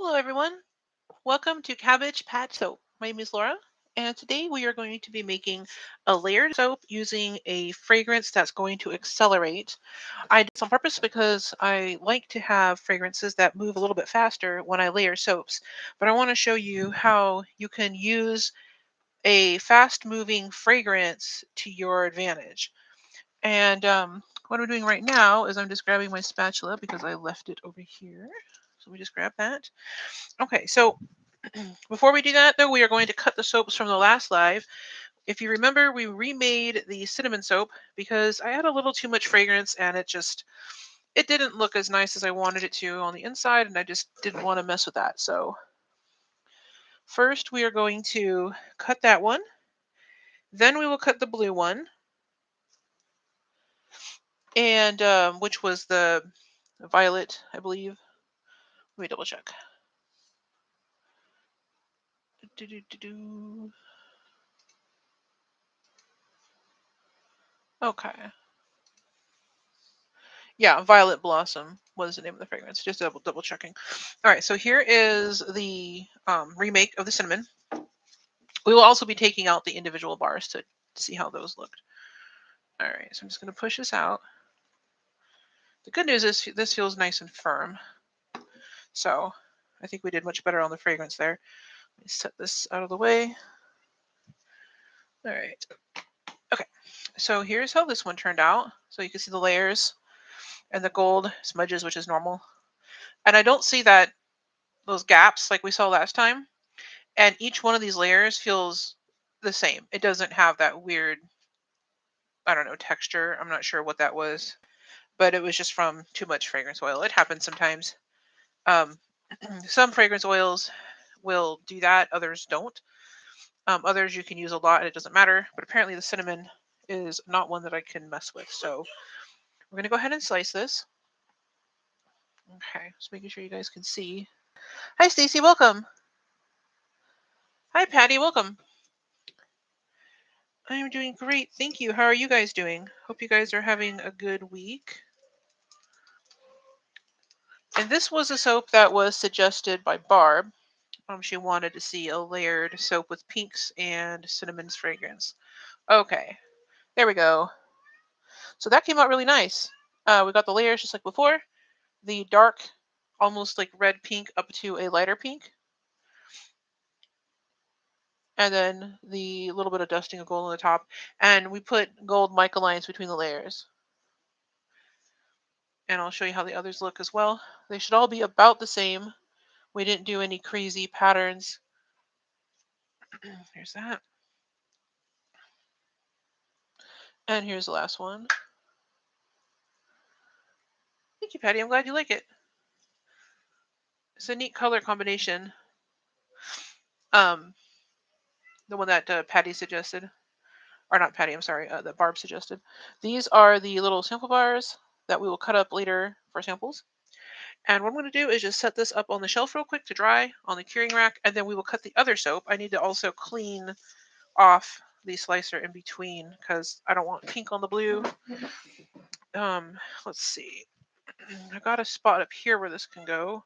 Hello, everyone. Welcome to Cabbage Patch Soap. My name is Laura, and today we are going to be making a layered soap using a fragrance that's going to accelerate. I did this on purpose because I like to have fragrances that move a little bit faster when I layer soaps. But I want to show you how you can use a fast moving fragrance to your advantage. And what I'm doing right now is I'm just grabbing my spatula because I left it over here. So we just grab that. Okay, so before we do that, though, we are going to cut the soaps from the last live. If you remember, we remade the cinnamon soap because I had a little too much fragrance and it didn't look as nice as I wanted it to on the inside, and I just didn't want to mess with that. So first, we are going to cut that one. Then we will cut the blue one, and which was the violet, I believe. Let me double check. Do-do-do-do. Okay. Yeah, Violet Blossom was the name of the fragrance. Just double checking. All right, so here is the remake of the cinnamon. We will also be taking out the individual bars to see how those looked. All right, so I'm just going to push this out. The good news is this feels nice and firm. So I think we did much better on the fragrance there. Let me set this out of the way. All right. Okay, so here's how this one turned out. So you can see the layers and the gold smudges, which is normal. And I don't see those gaps like we saw last time. And each one of these layers feels the same. It doesn't have that weird, I don't know, texture. I'm not sure what that was, but it was just from too much fragrance oil. It happens sometimes. Um, some fragrance oils will do that, others don't. Others you can use a lot and it doesn't matter, but apparently the cinnamon is not one that I can mess with. So we're going to go ahead and slice this. Okay, just making sure you guys can see. Hi, Stacy. Welcome. Hi, Patty. Welcome. I am doing great. Thank you. How are you guys doing? Hope you guys are having a good week. And this was a soap that was suggested by Barb. She wanted to see a layered soap with pinks and cinnamon's fragrance. Okay, there we go. So that came out really nice. We got the layers just like before. The dark, almost like red pink up to a lighter pink. And then the little bit of dusting of gold on the top. And we put gold mica lines between the layers. And I'll show you how the others look as well. They should all be about the same. We didn't do any crazy patterns. Here's that. And here's the last one. Thank you, Patty. I'm glad you like it. It's a neat color combination. Um, the one that Patty suggested, or not Patty, I'm sorry, that Barb suggested. These are the little sample bars that we will cut up later for samples. And what I'm going to do is just set this up on the shelf real quick to dry on the curing rack, and then we will cut the other soap. I need to also clean off the slicer in between because I don't want pink on the blue. Let's see. I got a spot up here where this can go.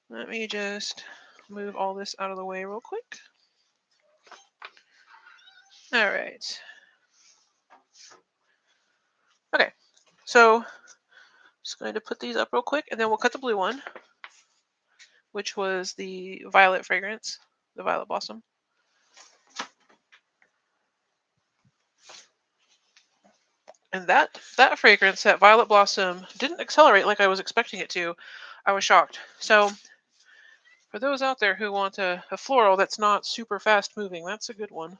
Let me just move all this out of the way real quick. All right. Okay. So just going to put these up real quick, and then we'll cut the blue one, which was the violet fragrance, the violet blossom. And that fragrance, that violet blossom, didn't accelerate like I was expecting it to. I was shocked. So for those out there who want a floral that's not super fast moving, that's a good one.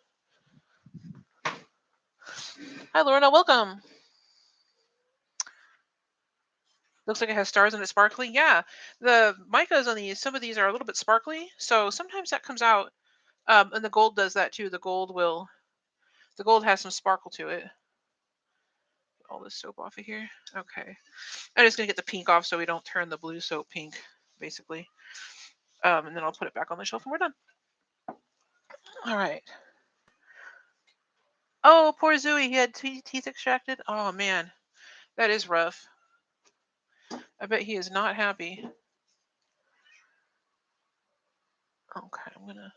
Hi, Lorna. Welcome. Looks like it has stars and it's sparkly. Yeah, the micas on these, some of these are a little bit sparkly, so sometimes that comes out. And the gold does that too. The gold has some sparkle to it. Get all this soap off of here. Okay, I'm just gonna get the pink off so we don't turn the blue soap pink, basically. And then I'll put it back on the shelf and we're done. All right. Oh, poor Zooey. He had teeth extracted. Oh man, that is rough. I bet he is not happy. Okay, I'm gonna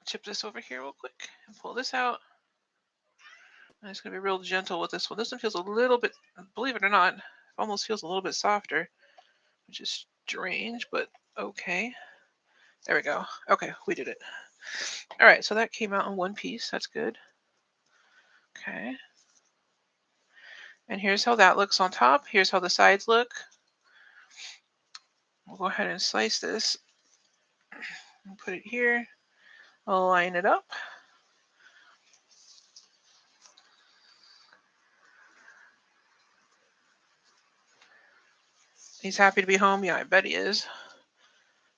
tip this over here real quick and pull this out. I'm just gonna be real gentle with this one. This one feels a little bit, believe it or not, almost feels a little bit softer, which is strange, but okay. There we go. Okay, we did it. All right, so that came out in one piece. That's good. Okay. And here's how that looks on top. Here's how the sides look. We'll go ahead and slice this and put it here. I'll line it up. He's happy to be home. Yeah, I bet he is.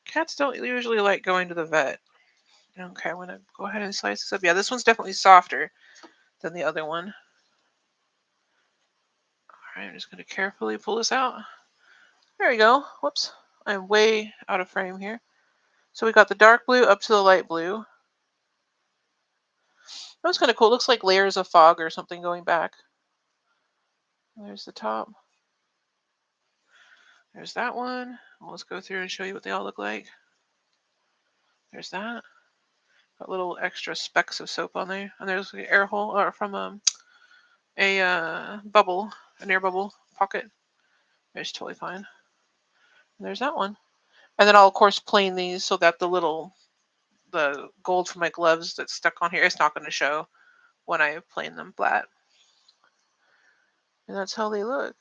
Cats don't usually like going to the vet. Okay, I'm going to go ahead and slice this up. Yeah, this one's definitely softer than the other one. All right, I'm just going to carefully pull this out. There we go. Whoops. I'm way out of frame here. So we got the dark blue up to the light blue. That was kind of cool. It looks like layers of fog or something going back. There's the top. There's that one. Let's go through and show you what they all look like. There's that. Got little extra specks of soap on there. And there's an air hole or from a bubble, an air bubble pocket. It's totally fine. And there's that one. And then I'll of course plane these so that the gold from my gloves that's stuck on here, it's not going to show when I plane them flat. And that's how they look.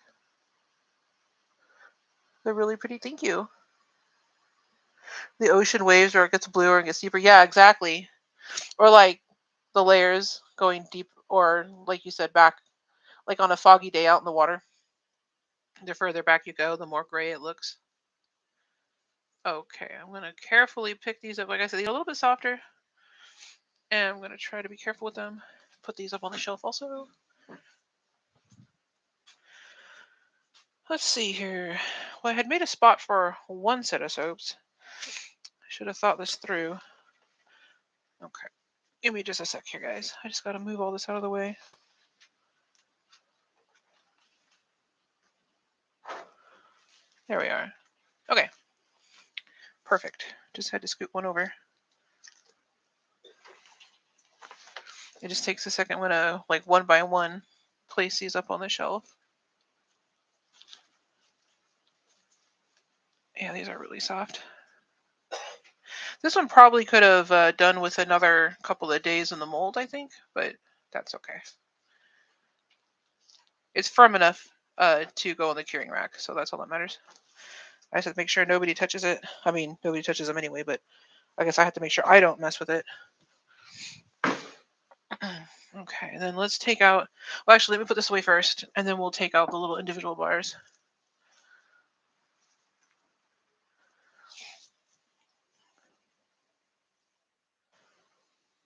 They're really pretty. Thank you. The ocean waves, or it gets bluer and gets deeper. Yeah, exactly. Or like the layers going deep, or like you said, back, like on a foggy day out in the water. The further back you go, the more gray it looks. Okay, I'm going to carefully pick these up. Like I said, these are a little bit softer. And I'm going to try to be careful with them. Put these up on the shelf also. Let's see here. Well, I had made a spot for one set of soaps. I should have thought this through. Okay. Give me just a sec here, guys. I just got to move all this out of the way. There we are. Okay. Perfect. Just had to scoot one over. It just takes a second when like one by one, place these up on the shelf. Yeah, these are really soft. This one probably could have done with another couple of days in the mold, I think, but that's okay. It's firm enough to go on the curing rack, so that's all that matters. I just have to make sure nobody touches it. I mean, nobody touches them anyway, but I guess I have to make sure I don't mess with it. Okay, then let's take out... Well, actually, let me put this away first, and then we'll take out the little individual bars.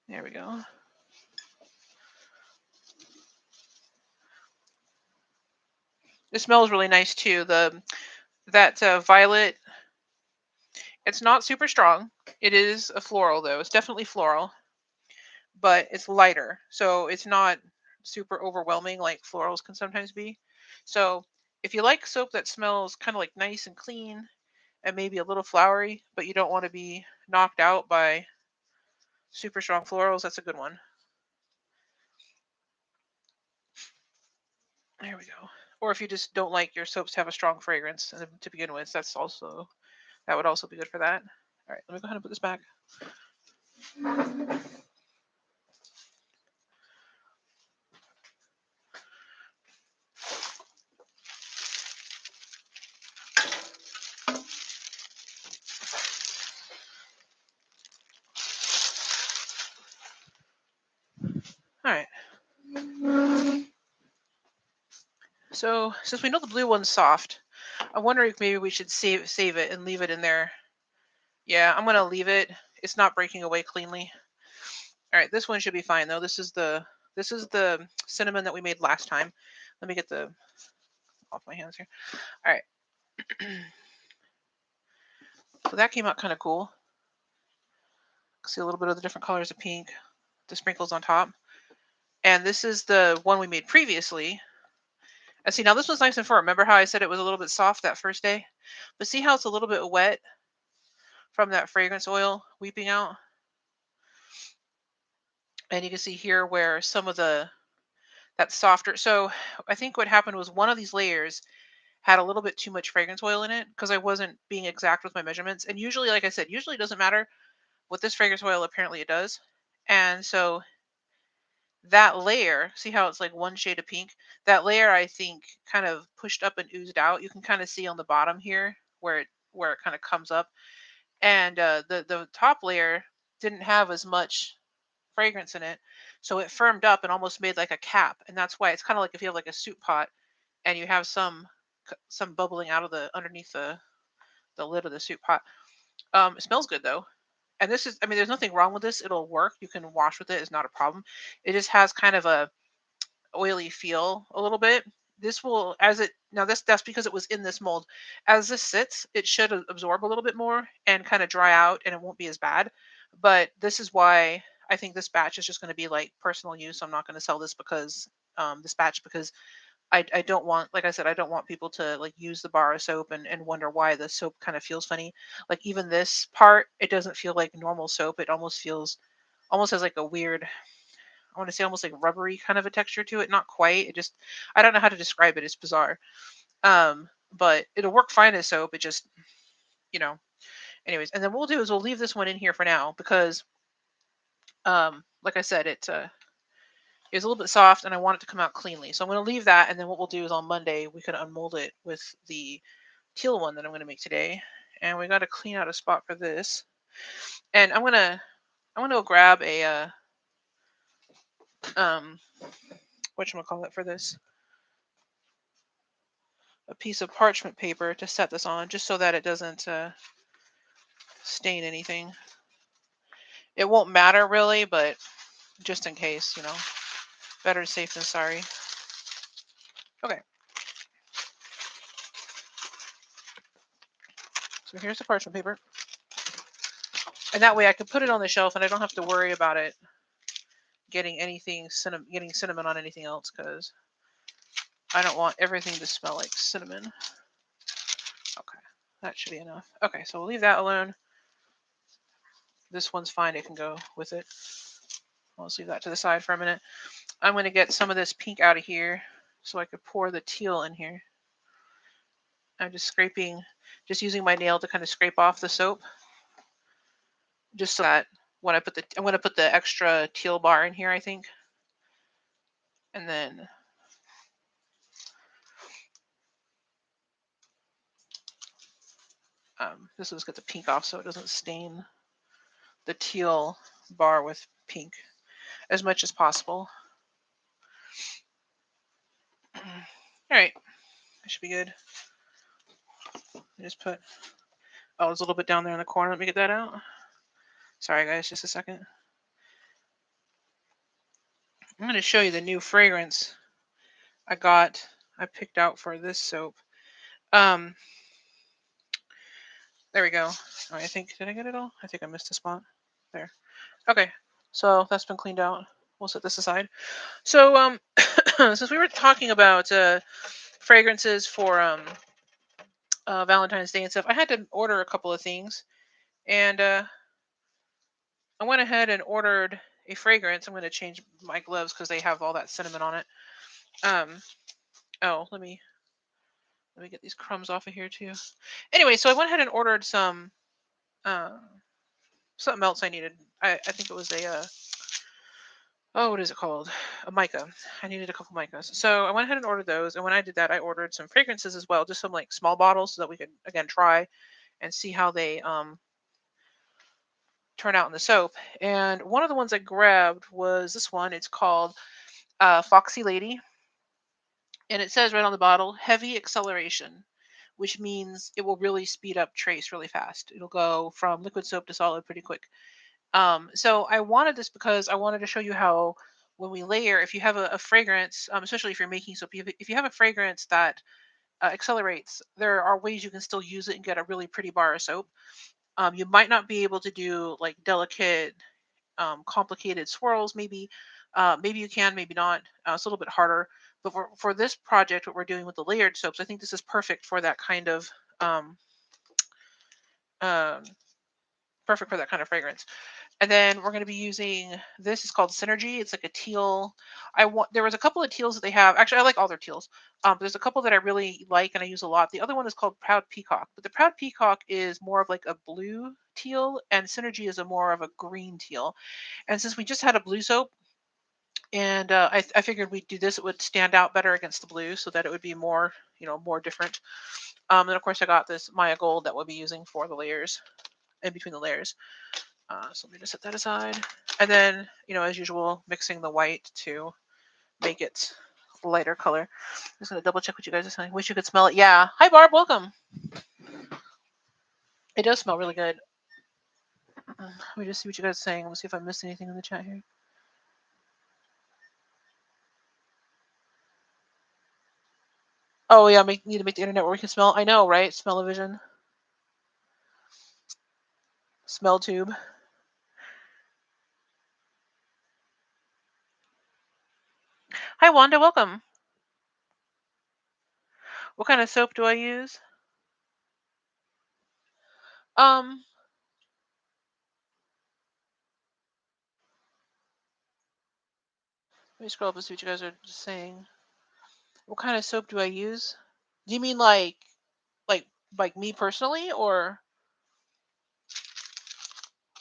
There we go. It smells really nice, too. That violet... It's not super strong. It is a floral, though. It's definitely floral, but it's lighter. So it's not super overwhelming like florals can sometimes be. So if you like soap that smells kind of like nice and clean and maybe a little flowery, but you don't want to be knocked out by super strong florals, that's a good one. There we go. Or if you just don't like your soaps to have a strong fragrance to begin with, that would also be good for that. All right, let me go ahead and put this back. All right. So since we know the blue one's soft, I'm wondering if maybe we should save it and leave it in there. Yeah, I'm gonna leave it. It's not breaking away cleanly. All right, this one should be fine though. This is the cinnamon that we made last time. Let me get the off my hands here. All right. So that came out kind of cool. See a little bit of the different colors of pink, the sprinkles on top. And this is the one we made previously. And see, now this one's nice and firm. Remember how I said it was a little bit soft that first day? But see how it's a little bit wet from that fragrance oil weeping out? And you can see here where some of that softer. So I think what happened was one of these layers had a little bit too much fragrance oil in it because I wasn't being exact with my measurements. And usually, like I said, usually it doesn't matter. With this fragrance oil, apparently it does. And so that layer, see how it's like one shade of pink? That layer, I think, kind of pushed up and oozed out. You can kind of see on the bottom here where it kind of comes up. And the top layer didn't have as much fragrance in it, so it firmed up and almost made like a cap. And that's why it's kind of like if you have like a soup pot and you have some bubbling out of the underneath the lid of the soup pot. It smells good though. And this is, I mean, there's nothing wrong with this. It'll work. You can wash with it. It's not a problem. It just has kind of a oily feel a little bit. This will, as it now this that's because it was in this mold. As this sits, it should absorb a little bit more and kind of dry out, and it won't be as bad. But this is why I think this batch is just going to be like personal use. I'm not going to sell this because this batch because I don't want, like I said, I don't want people to like use the bar of soap and wonder why the soap kind of feels funny. Like even this part, it doesn't feel like normal soap. It almost feels almost has like a weird, I want to say almost like rubbery kind of a texture to it. Not quite. It just, I don't know how to describe it. It's bizarre. But it'll work fine as soap. It just, you know, anyways. And then what we'll do is we'll leave this one in here for now because, like I said, it's a little bit soft and I want it to come out cleanly. So I'm going to leave that. And then what we'll do is on Monday, we can unmold it with the teal one that I'm going to make today. And we got to clean out a spot for this. And I'm going to go grab a, whatchamacallit for this, a piece of parchment paper to set this on just so that it doesn't stain anything. It won't matter really, but just in case, better safe than sorry. Okay. So here's the parchment paper. And that way I can put it on the shelf and I don't have to worry about it getting getting cinnamon on anything else because I don't want everything to smell like cinnamon. Okay, that should be enough. Okay, so we'll leave that alone. This one's fine. It can go with it. I'll just leave that to the side for a minute. I'm going to get some of this pink out of here so I could pour the teal in here. I'm just using my nail to kind of scrape off the soap. Just so that when I'm going to put the extra teal bar in here, I think. And then this will just get the pink off so it doesn't stain the teal bar with pink as much as possible. All right, that should be good. I just put, oh, it's a little bit down there in the corner. Let me get that out. Sorry, guys, just a second. I'm going to show you the new fragrance I picked out for this soap. There we go. Oh, did I get it all? I think I missed a spot. There. Okay, so that's been cleaned out. We'll set this aside. So, since we were talking about fragrances for Valentine's Day and stuff, I had to order a couple of things, and I went ahead and ordered a fragrance. I'm going to change my gloves because they have all that cinnamon on it. Oh, let me get these crumbs off of here too. Anyway, so I went ahead and ordered some something else I needed. I think it was a what is it called? A mica. I needed a couple micas. So I went ahead and ordered those. And when I did that, I ordered some fragrances as well, just some like small bottles so that we could again try and see how they turn out in the soap. And one of the ones I grabbed was this one. It's called Foxy Lady. And it says right on the bottle, heavy acceleration, which means it will really speed up trace really fast. It'll go from liquid soap to solid pretty quick. So I wanted this because I wanted to show you how when we layer, if you have a fragrance, especially if you're making soap, if you have a fragrance that accelerates, there are ways you can still use it and get a really pretty bar of soap. You might not be able to do like delicate, complicated swirls, maybe. Maybe you can, maybe not. It's a little bit harder. But for this project, what we're doing with the layered soaps, I think this is perfect for that kind of um, um, perfect for that kind of fragrance. And then we're going to be using this is called Synergy. It's like a teal. There was a couple of teals that they have. Actually, I like all their teals. But there's a couple that I really like and I use a lot. The other one is called Proud Peacock, but the Proud Peacock is more of like a blue teal, and Synergy is a more of a green teal. And since we just had a blue soap, and I figured we'd do this, it would stand out better against the blue, so that it would be more, more different. And of course, I got this Maya Gold that we'll be using for the layers, in between the layers. So let me just set that aside. And then, as usual, mixing the white to make it lighter color. I'm just going to double check what you guys are saying. Wish you could smell it. Yeah. Hi, Barb. Welcome. It does smell really good. Let me just see what you guys are saying. Let's see if I missed anything in the chat here. Oh, yeah. Need to make the internet where we can smell. I know, right? Smell-o-vision. Smell tube. Hi, Wanda. Welcome. What kind of soap do I use? Um, Let me scroll up and see what you guys are saying. What kind of soap do I use? Do you mean like like me personally, or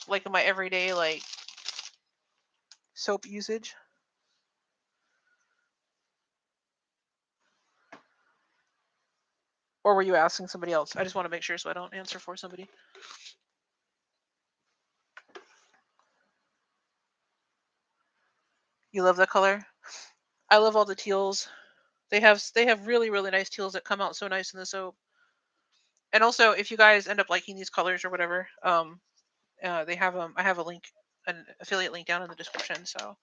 like in my everyday like soap usage? Or were you asking somebody else? I just want to make sure so I don't answer for somebody. You love the color? I love all the teals. They have really really nice teals that come out so nice in the soap. And also, if you guys end up liking these colors or whatever, they have I have a link, an affiliate link down in the description, so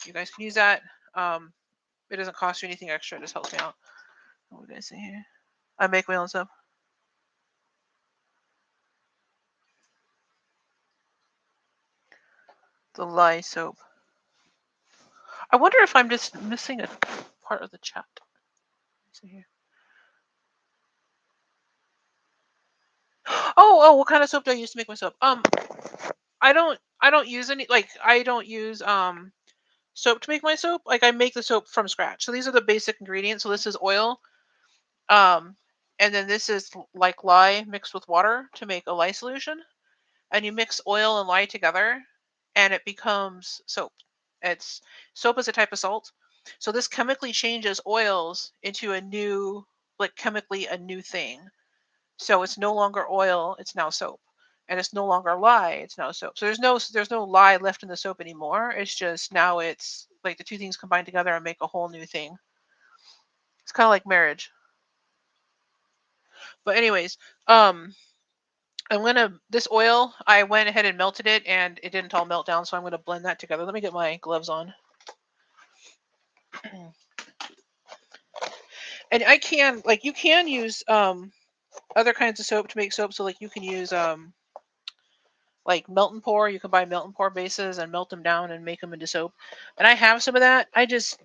you guys can use that. Um, it doesn't cost you anything extra. It just helps me out. What did I say here? I make my own soap. The lye soap. I wonder if I'm just missing a part of the chat. Let's see here. Oh, what kind of soap do I use to make my soap? I don't use any, like, I don't use soap to make my soap. Like, I make the soap from scratch. So these are the basic ingredients. So this is oil. Um and then this is like lye mixed with water to make a lye solution. And you mix oil and lye together and it becomes soap. It's Soap is a type of salt. So this chemically changes oils into a new, like, chemically a new thing. So it's no longer oil, it's now soap. And it's no longer lye, it's now soap. So there's no lye left in the soap anymore. It's just now it's like the two things combined together and make a whole new thing. It's kind of like marriage. But anyways, um this oil, I went ahead and melted it and it didn't all melt down, so I'm gonna blend that together. Let me get my gloves on. And you can use other kinds of soap to make soap. So like you can use like melt and pour. You can buy melt and pour bases and melt them down and make them into soap. And I have some of that. I just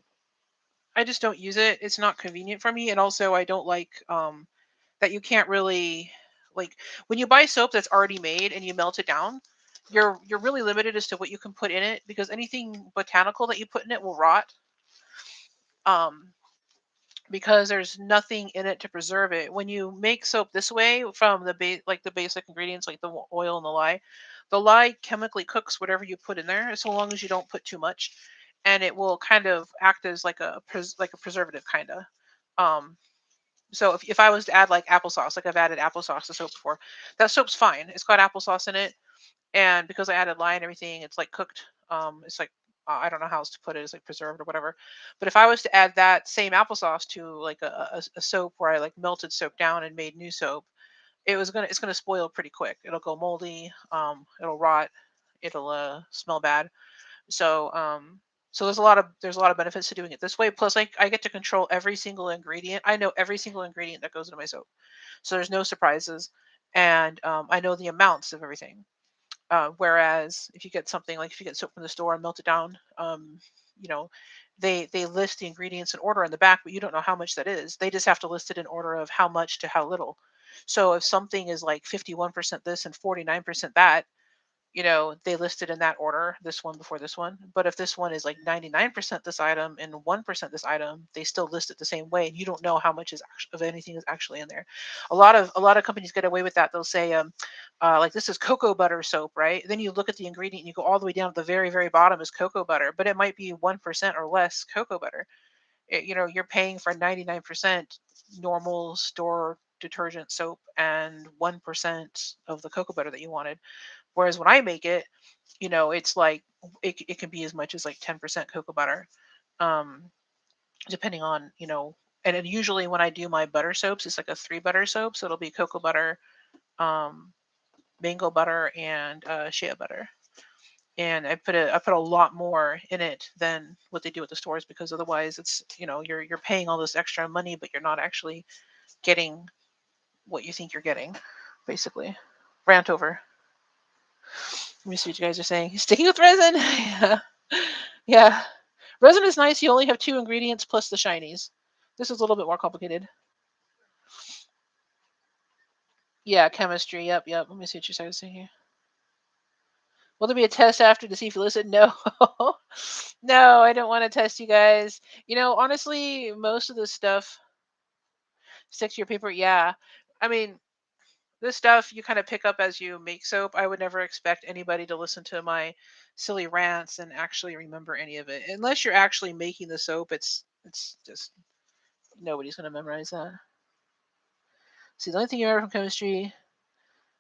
don't use it. It's not convenient for me. And also I don't like that you can't really, like, when you buy soap that's already made and you melt it down, you're really limited as to what you can put in it, because anything botanical that you put in it will rot. Um because there's nothing in it to preserve it. When you make soap this way from the basic ingredients like the oil and the lye chemically cooks whatever you put in there, so long as you don't put too much, and it will kind of act as like like a preservative kind of. Um, so if I was to add like applesauce, like I've added applesauce to soap before, that soap's fine. It's got applesauce in it, and because I added lye and everything, it's like cooked. It's like I don't know how else to put it. It's like preserved or whatever. But if I was to add that same applesauce to like a soap where I like melted soap down and made new soap, it's gonna spoil pretty quick. It'll go moldy. It'll rot. It'll smell bad. So there's a lot of benefits to doing it this way. Plus, I get to control every single ingredient. I know every single ingredient that goes into my soap, so there's no surprises, and I know the amounts of everything. Whereas if you get something like if you get soap from the store and melt it down, you know, they list the ingredients in order in the back, but you don't know how much that is. They just have to list it in order of how much to how little. So if something is like 51% this and 49% that, they listed in that order, this one before this one. But if this one is like 99% this item and 1% this item, they still list it the same way, and you don't know how much is of anything is actually in there. A lot of companies get away with that. They'll say, like this is cocoa butter soap, right? Then you look at the ingredient and you go all the way down to the very, very bottom is cocoa butter, but it might be 1% or less cocoa butter. You're paying for 99% normal store detergent soap and 1% of the cocoa butter that you wanted. Whereas when I make it, it's like it can be as much as like 10% cocoa butter, um, depending on, and then usually when I do my butter soaps, it's like a three butter soap. So it'll be cocoa butter, um, mango butter, and shea butter. And I put a lot more in it than what they do at the stores, because otherwise it's, you're paying all this extra money, but you're not actually getting what you think you're getting, basically. Rant over. Let me see what you guys are saying. Sticking with resin. Yeah. Yeah. Resin is nice. You only have two ingredients plus the shinies. This is a little bit more complicated. Yeah, chemistry. Yep, yep. Let me see what you're saying here. Will there be a test after to see if you listen? No. No, I don't want to test you guys. Honestly, most of this stuff sticks to your paper. Yeah. I mean, this stuff you kind of pick up as you make soap. I would never expect anybody to listen to my silly rants and actually remember any of it. Unless you're actually making the soap, it's just nobody's gonna memorize that. See, the only thing you remember from chemistry,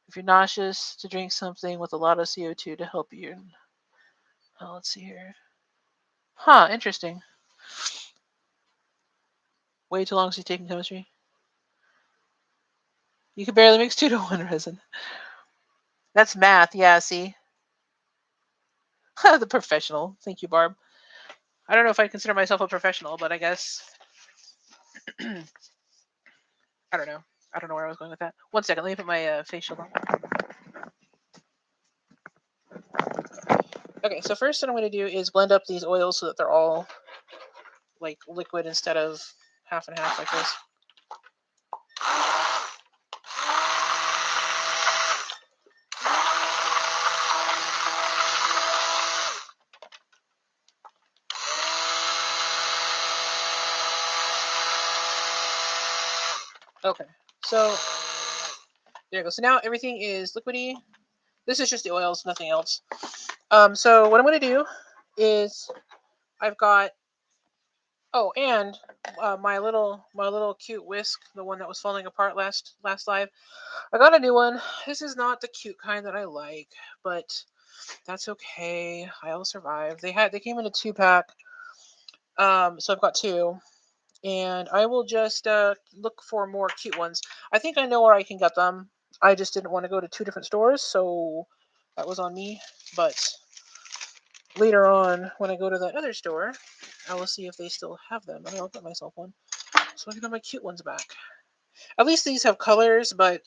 if you're nauseous, to drink something with a lot of CO2 to help you. Oh, let's see here. Huh, interesting. Way too long since you've taken chemistry. You can barely mix 2 to 1 resin. That's math, yeah, see? The professional. Thank you, Barb. I don't know if I consider myself a professional, but I guess I don't know. I don't know where I was going with that. One second, let me put my face shield on. Okay, so first what I'm going to do is blend up these oils so that they're all like liquid instead of half and half like this. Okay, so there you go. So now everything is liquidy. This is just the oils, nothing else. So what I'm going to do is I've got, oh, and my little cute whisk, the one that was falling apart last live. I got a new one. This is not the cute kind that I like, but that's okay. I'll survive. They came in a 2-pack. So I've got two, and I will just look for more cute ones. I think I know where I can get them. I just didn't want to go to two different stores, so that was on me. But later on, when I go to that other store, I will see if they still have them, and I'll get myself one so I can have my cute ones back. At least these have colors, but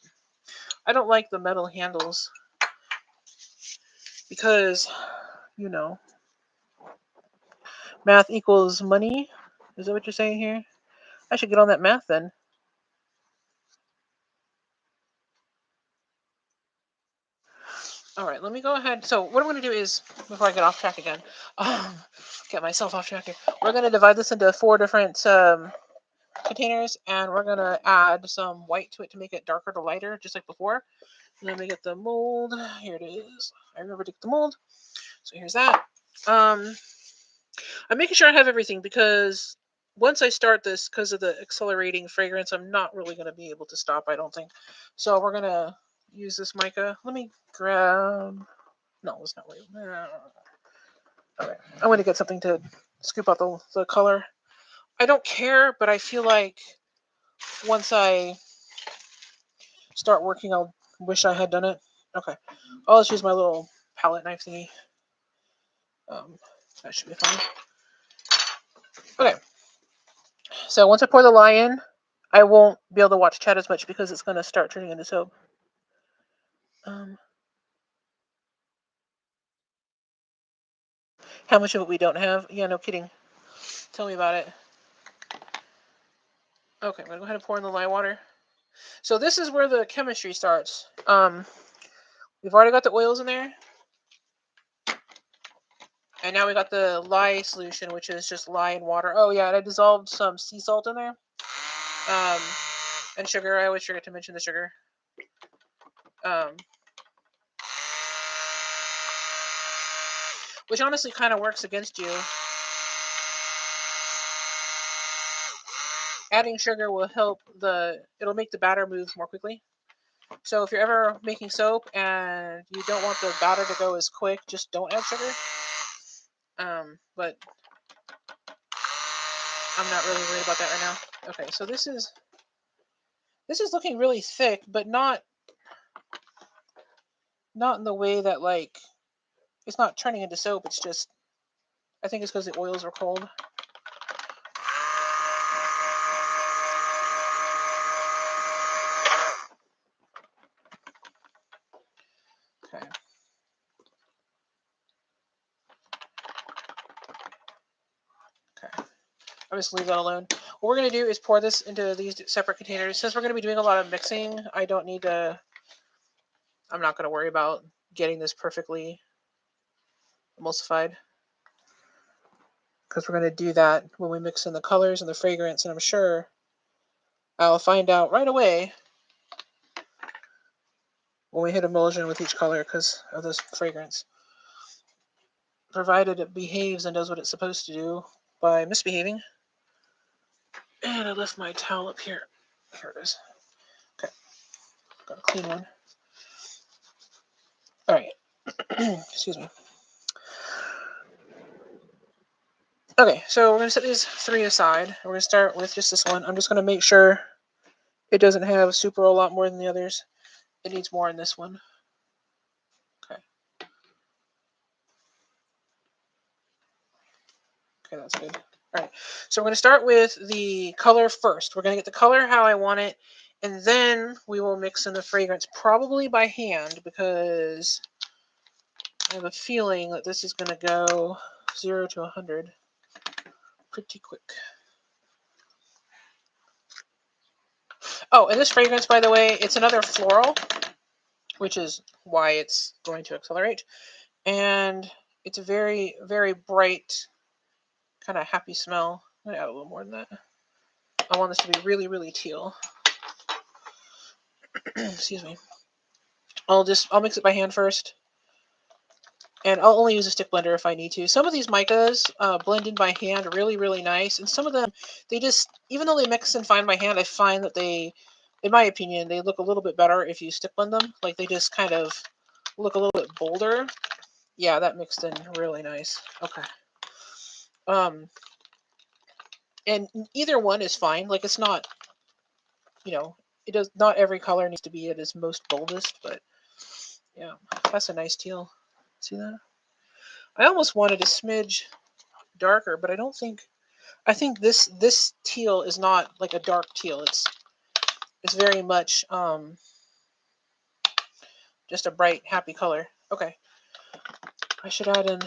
I don't like the metal handles because, you know, math equals money. Is that what you're saying here? I should get on that math then. All right, let me go ahead. So what I'm going to do is, before I get off track again, um, get myself off track here. We're going to divide this into 4 different containers, and we're going to add some white to it to make it darker to lighter, just like before. Let me get the mold. Here it is. I remember to get the mold. So here's that. I'm making sure I have everything because once I start this, because of the accelerating fragrance, I'm not really going to be able to stop, I don't think. So we're going to use this mica. Let me grab... No, it's not right. Okay. I'm going to get something to scoop out the color. I don't care, but I feel like once I start working, I'll wish I had done it. Okay. I'll just use my little palette knife thingy. That should be fine. Okay. So once I pour the lye in, I won't be able to watch chat as much because it's going to start turning into soap. How much of it we don't have? Yeah, no kidding. Tell me about it. Okay, I'm gonna go ahead and pour in the lye water. So this is where the chemistry starts. We've already got the oils in there, and now we got the lye solution, which is just lye and water. Oh yeah, and I dissolved some sea salt in there, and sugar. I always forget to mention the sugar. Which honestly kind of works against you. Adding sugar will help it'll make the batter move more quickly. So if you're ever making soap and you don't want the batter to go as quick, just don't add sugar. But I'm not really worried about that right now. Okay, so this is looking really thick, but not in the way that, like, it's not turning into soap. It's just, I think it's because the oils are cold. Okay. Okay. I'll just leave that alone. What we're going to do is pour this into these separate containers. Since we're going to be doing a lot of mixing, I'm not going to worry about getting this perfectly emulsified, because we're going to do that when we mix in the colors and the fragrance, and I'm sure I'll find out right away when we hit emulsion with each color because of this fragrance, provided it behaves and does what it's supposed to do by misbehaving. And I left my towel up here. Here it is. Okay, got a clean one. All right. Excuse me. Okay, so we're going to set these 3 aside. We're going to start with just this one. I'm just going to make sure it doesn't have super a lot more than the others. It needs more in this one. Okay. Okay, that's good. All right, so we're going to start with the color first. We're going to get the color how I want it, and then we will mix in the fragrance, probably by hand, because I have a feeling that this is going to go 0 to 100 pretty quick. Oh, and this fragrance, by the way, it's another floral, which is why it's going to accelerate. And it's a very, very bright, kind of happy smell. I'm going to add a little more than that. I want this to be really, really teal. Excuse me. I'll mix it by hand first. And I'll only use a stick blender if I need to. Some of these micas blend in by hand really, really nice. And some of them, they just, even though they mix in fine by hand, I find that they, in my opinion, they look a little bit better if you stick blend them. Like, they just kind of look a little bit bolder. Yeah, that mixed in really nice. Okay. And either one is fine. Like, it's not, it does not every color needs to be at its most boldest, but yeah, that's a nice teal. See that? I almost wanted a smidge darker, but I think this teal is not like a dark teal. It's very much just a bright, happy color. Okay. I should add in,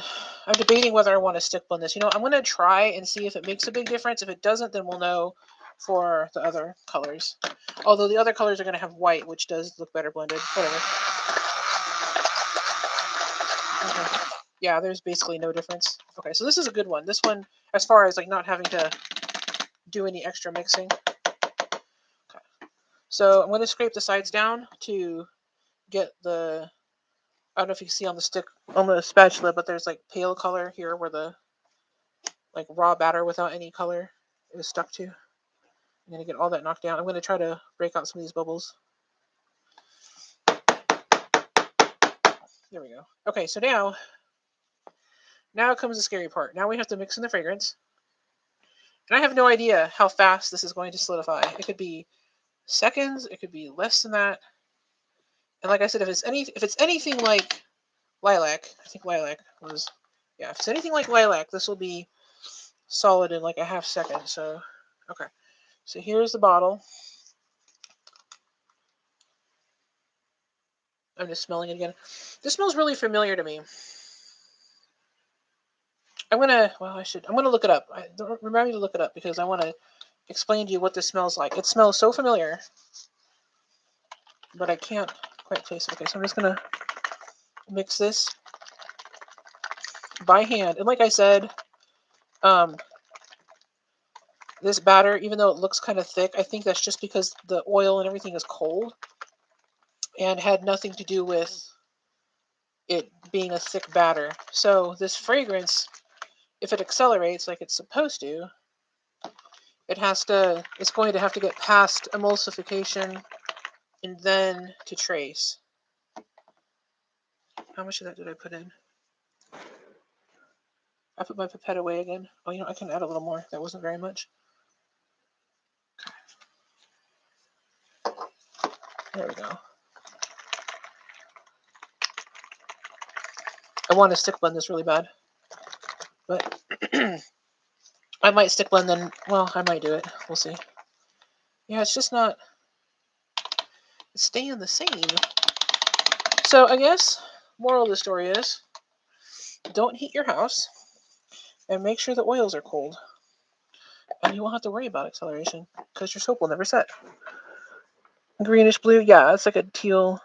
I'm debating whether I want to stick blend this. I'm going to try and see if it makes a big difference. If it doesn't, then we'll know for the other colors. Although the other colors are going to have white, which does look better blended. Whatever. Okay. Yeah, there's basically no difference. Okay, so this is a good one. This one, as far as like not having to do any extra mixing. Okay. So I'm going to scrape the sides down to get the, I don't know if you can see on the spatula, but there's like pale color here where the like raw batter without any color is stuck to. I'm going to get all that knocked down. I'm going to try to break out some of these bubbles. There we go. Okay, so now comes the scary part. Now we have to mix in the fragrance. And I have no idea how fast this is going to solidify. It could be seconds, it could be less than that. And like I said, if it's anything like lilac, I think lilac was, yeah, if it's anything like lilac, this will be solid in like a half second. So, okay. So here's the bottle. I'm just smelling it again. This smells really familiar to me. I'm gonna look it up. Remind me to look it up because I want to explain to you what this smells like. It smells so familiar, but I can't quite place it. Okay, so I'm just gonna mix this by hand. And like I said, this batter, even though it looks kind of thick, I think that's just because the oil and everything is cold and had nothing to do with it being a thick batter. So this fragrance, if it accelerates like it's supposed to, it's going to have to get past emulsification and then to trace. How much of that did I put in? I put my pipette away again. Oh, I can add a little more. That wasn't very much. There we go. I want to stick blend this really bad, but I might stick blend then. Well, I might do it. We'll see. Yeah, it's just not staying the same. So I guess moral of the story is don't heat your house and make sure the oils are cold. And you won't have to worry about acceleration because your soap will never set. Greenish blue, yeah, it's like a teal.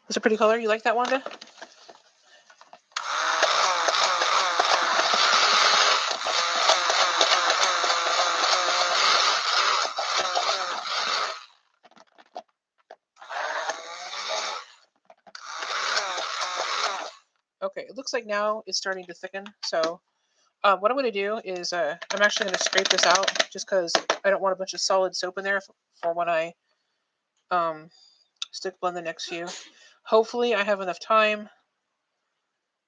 It's a pretty color. You like that, Wanda? Okay, it looks like now it's starting to thicken. So what I'm going to do is I'm actually going to scrape this out just because I don't want a bunch of solid soap in there for when I stick blend the next few. Hopefully I have enough time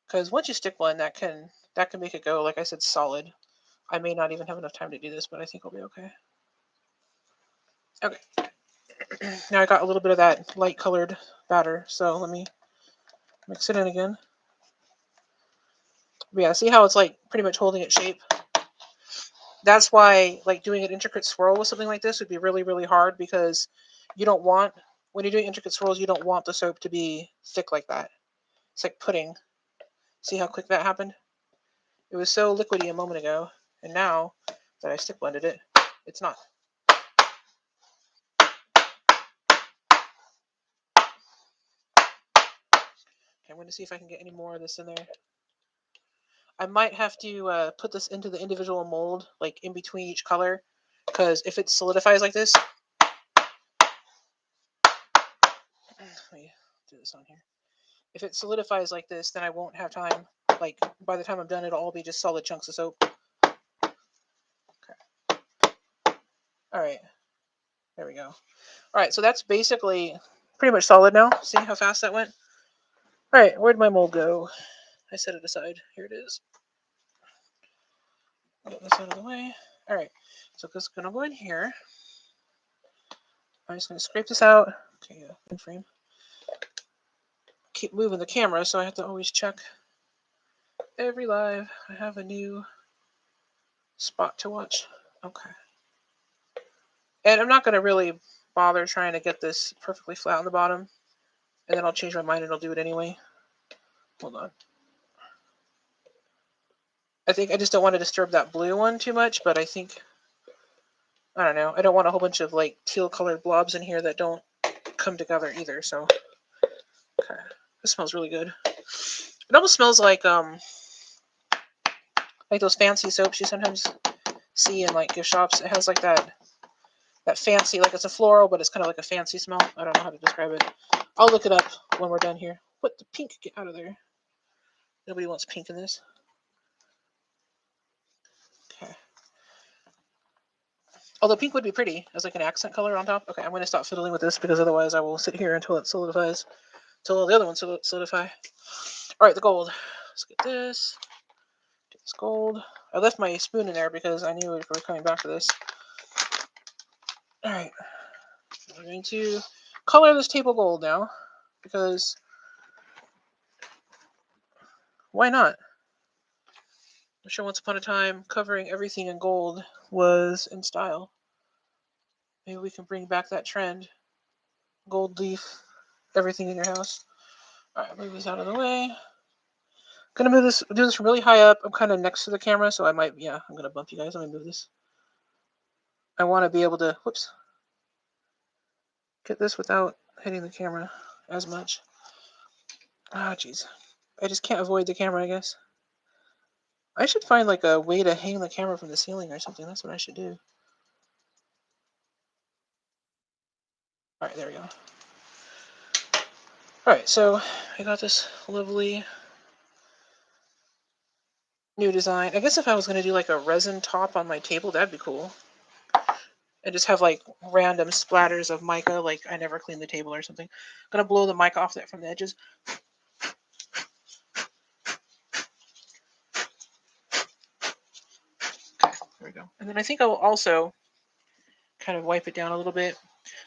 because once you stick blend, that can make it go, like I said, solid. I may not even have enough time to do this, but I think I'll be okay. Okay. Now I got a little bit of that light colored batter, so let me mix it in again. But yeah, see how it's like pretty much holding its shape? That's why like doing an intricate swirl with something like this would be really, really hard because you don't want, when you're doing intricate swirls, you don't want the soap to be thick like that. It's like pudding. See how quick that happened? It was so liquidy a moment ago, and now that I stick blended it, it's not. Okay, I'm going to see if I can get any more of this in there. I might have to put this into the individual mold, like in between each color, because if it solidifies like this, let me do this on here. If it solidifies like this, then I won't have time. Like by the time I'm done, it'll all be just solid chunks of soap. Okay. All right. There we go. All right. So that's basically pretty much solid now. See how fast that went? All right. Where'd my mold go? I set it aside. Here it is. Get this out of the way. All right. So this is gonna go in here. I'm just gonna scrape this out. Okay. Yeah. In frame. Keep moving the camera, so I have to always check every live. I have a new spot to watch. Okay. And I'm not going to really bother trying to get this perfectly flat on the bottom. And then I'll change my mind and I'll do it anyway. Hold on. I think I just don't want to disturb that blue one too much, but I think, I don't know. I don't want a whole bunch of like teal colored blobs in here that don't come together either. So, okay. This smells really good. It almost smells like those fancy soaps you sometimes see in like gift shops. It has like that fancy, like it's a floral, but it's kind of like a fancy smell. I don't know how to describe it. I'll look it up when we're done here. What the pink? Get out of there. Nobody wants pink in this. Okay. Although pink would be pretty as like an accent color on top. Okay, I'm going to stop fiddling with this because otherwise I will sit here until it solidifies. Until all the other ones solidify. All right, the gold. Let's get this. Get this gold. I left my spoon in there because I knew we were coming back to this. All right. We're going to color this table gold now because why not? I'm sure once upon a time covering everything in gold was in style. Maybe we can bring back that trend. Gold leaf, everything in your house. Alright, move this out of the way. Gonna do this from really high up. I'm kind of next to the camera, so I might, yeah, I'm gonna bump you guys. Let me move this. I want to be able to, whoops, get this without hitting the camera as much. Ah, jeez. I just can't avoid the camera, I guess. I should find like a way to hang the camera from the ceiling or something. That's what I should do. Alright, there we go. Alright, so I got this lovely new design. I guess if I was going to do like a resin top on my table, that'd be cool. And just have like random splatters of mica, like I never cleaned the table or something. I'm going to blow the mica off that from the edges. Okay, there we go. And then I think I will also kind of wipe it down a little bit,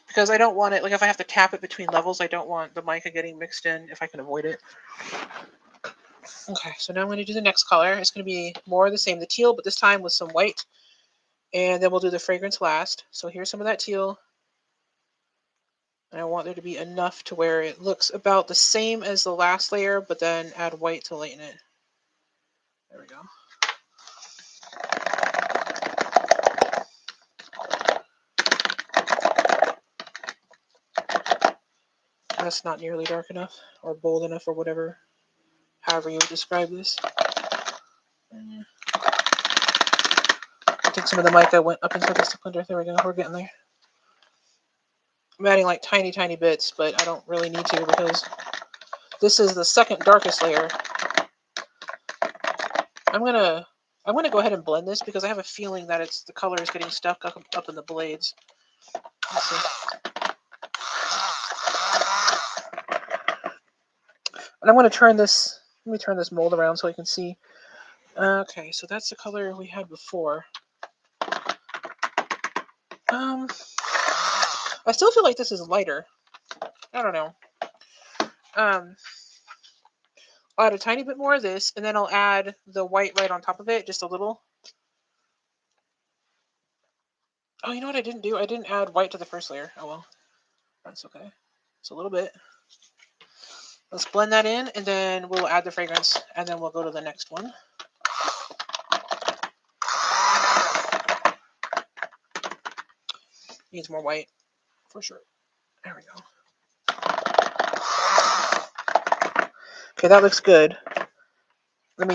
because I don't want it, like if I have to tap it between levels, I don't want the mica getting mixed in if I can avoid it. Okay, so now I'm going to do the next color. It's going to be more of the same, the teal, but this time with some white. And then we'll do the fragrance last. So here's some of that teal. And I want there to be enough to where it looks about the same as the last layer, but then add white to lighten it. There we go. That's not nearly dark enough, or bold enough, or whatever, however you would describe this. I think some of the mica went up inside the splinter. There we go. We're getting there. I'm adding like tiny, tiny bits, but I don't really need to because this is the second darkest layer. I'm gonna go ahead and blend this because I have a feeling that the color is getting stuck up in the blades. Let's see. And I'm going to turn this, let me turn this mold around so I can see. Okay, so that's the color we had before. I still feel like this is lighter. I don't know. I'll add a tiny bit more of this, and then I'll add the white right on top of it, just a little. Oh, you know what I didn't do? I didn't add white to the first layer. Oh well. That's okay. It's a little bit. Let's blend that in, and then we'll add the fragrance, and then we'll go to the next one. Needs more white, for sure. There we go. Okay, that looks good. I'm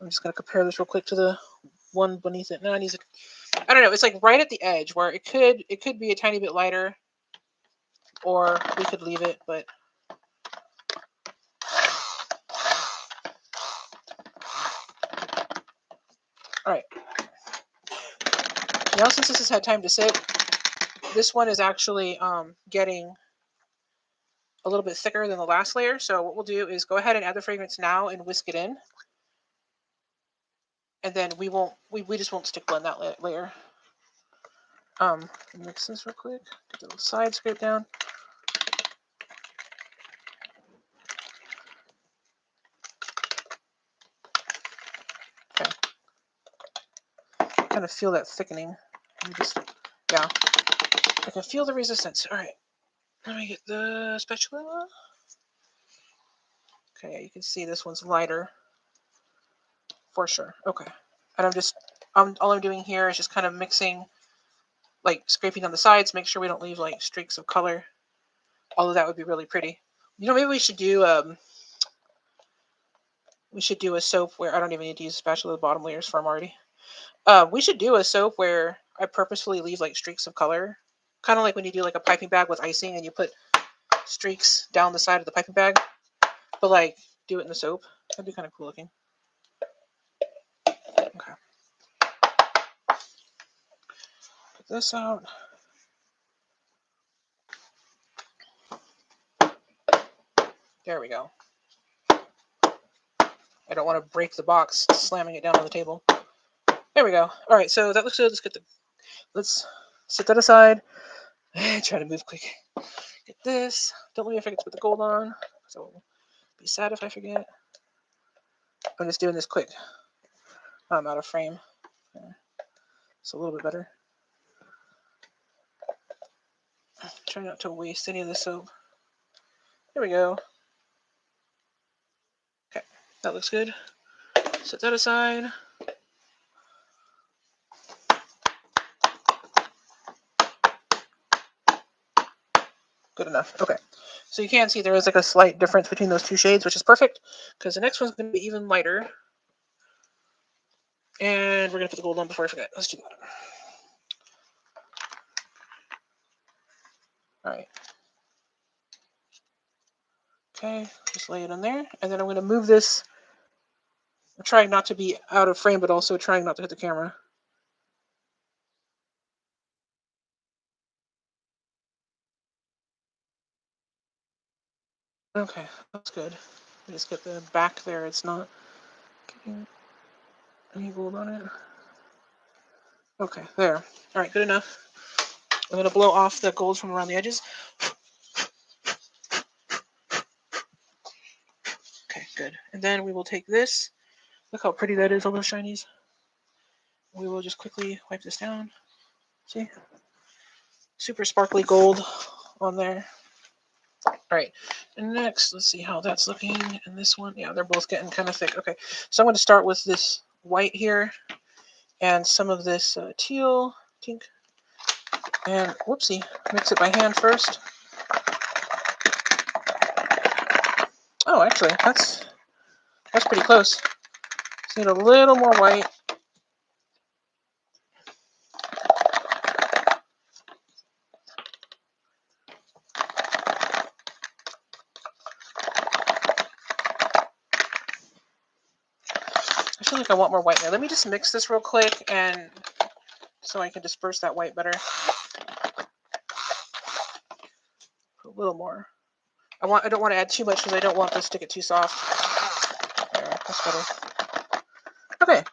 just going to compare this real quick to the one beneath it. No, it needs I don't know. It's like right at the edge where it could be a tiny bit lighter, or we could leave it, but all right. Now since this has had time to sit, this one is actually getting a little bit thicker than the last layer. So what we'll do is go ahead and add the fragrance now and whisk it in. And then we just won't stick blend that layer. Mix this real quick. Get the little side scrape down. Okay. Kind of feel that thickening. Yeah. I can feel the resistance. All right. Let me get the spatula. Okay, you can see this one's lighter for sure. Okay. And all I'm doing here is just kind of mixing, like scraping on the sides, make sure we don't leave like streaks of color. Although that would be really pretty. You know, maybe we should do a soap where I don't even need to use a spatula. The bottom layer's firm already. We should do a soap where I purposefully leave like streaks of color, kind of like when you do like a piping bag with icing and you put streaks down the side of the piping bag, but like do it in the soap. That'd be kind of cool looking. Okay. Put this out. There we go. I don't want to break the box slamming it down on the table. There we go. All right, so that looks good. Let's set that aside. Try to move quick. Get this. Don't let me forget to put the gold on. So I'll be sad if I forget. I'm just doing this quick. I'm out of frame. It's a little bit better. Try not to waste any of the soap. There we go. Okay, that looks good. Set that aside. Good enough. Okay. So you can see there is like a slight difference between those two shades, which is perfect because the next one's going to be even lighter. And we're going to put the gold on before I forget. Let's do that. All right. Okay, just lay it on there. And then I'm going to move this. I'm trying not to be out of frame, but also trying not to hit the camera. Okay, that's good. I just get the back there. It's not getting any gold on it. Okay, there. All right, good enough. I'm going to blow off the gold from around the edges. Okay, good. And then we will take this. Look how pretty that is, all those shinies. We will just quickly wipe this down. See? Super sparkly gold on there. All right, and next, let's see how that's looking. And this one, yeah, they're both getting kind of thick. Okay, so I'm going to start with this white here and some of this teal, pink, and whoopsie, mix it by hand first. Oh, actually, that's pretty close. Just need a little more white. I feel like I want more white there. Let me just mix this real quick, and so I can disperse that white better. Put a little more. I don't want to add too much because I don't want this to get too soft. There, that's better. Okay.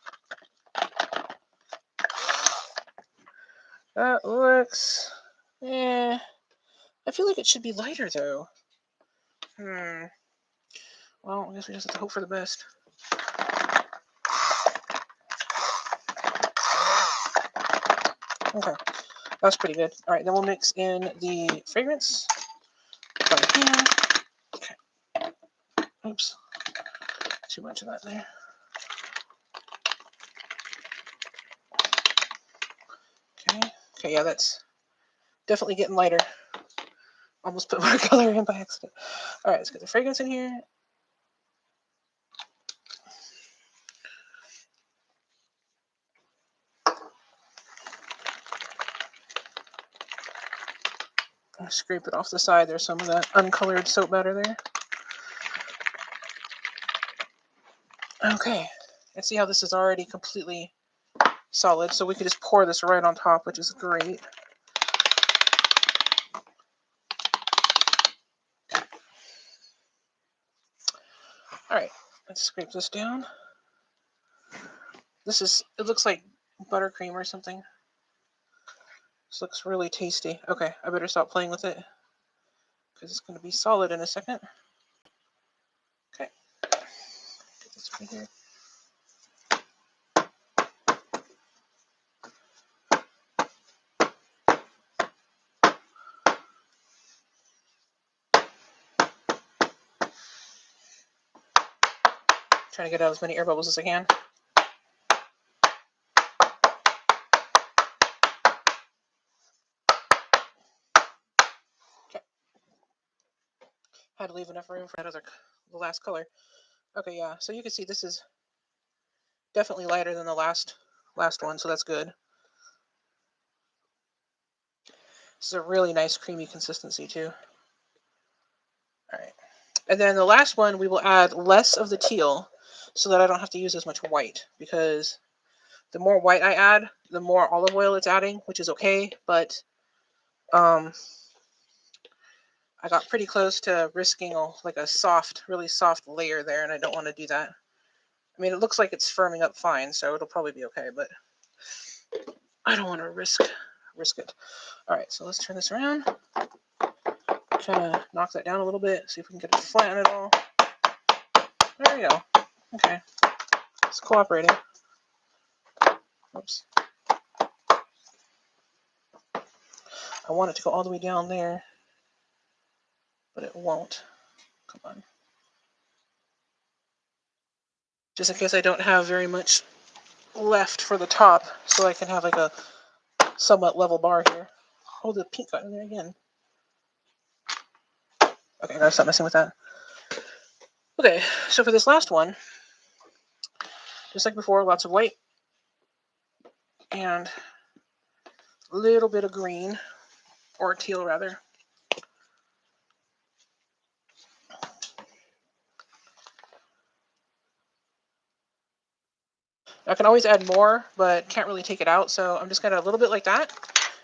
That looks... I feel like it should be lighter, though. Well, I guess we just have to hope for the best. Okay. That's pretty good. All right, then we'll mix in the fragrance. By hand. Okay. Oops. Too much of that there. Okay. Okay, yeah, that's definitely getting lighter. Almost put more color in by accident. All right, let's get the fragrance in here. I'll scrape it off the side. There's some of that uncolored soap matter there. Okay, and see how this is already completely solid, so we could just pour this right on top, which is great. All right, let's scrape this down. It looks like buttercream or something. This looks really tasty. Okay, I better stop playing with it because it's going to be solid in a second. Okay, get this right here. Trying to get out as many air bubbles as I can. Okay. Had to leave enough room for the last color. Okay, yeah. So you can see this is definitely lighter than the last one, so that's good. This is a really nice creamy consistency too. All right. And then the last one, we will add less of the teal so that I don't have to use as much white, because the more white I add, the more olive oil it's adding, which is okay, but I got pretty close to risking like a really soft layer there, and I don't want to do that. I mean, it looks like it's firming up fine, so it'll probably be okay, but I don't want to risk it. All right, so let's turn this around. Kind of knock that down a little bit, see if we can get it to flatten it all. There we go. Okay, it's cooperating. Oops. I want it to go all the way down there, but it won't. Come on. Just in case I don't have very much left for the top, so I can have like a somewhat level bar here. Hold the pink got in there again. Okay, I gotta stop messing with that. Okay, so for this last one, just like before, lots of white and a little bit of green, or teal rather. I can always add more, but can't really take it out, so I'm just gonna a little bit like that,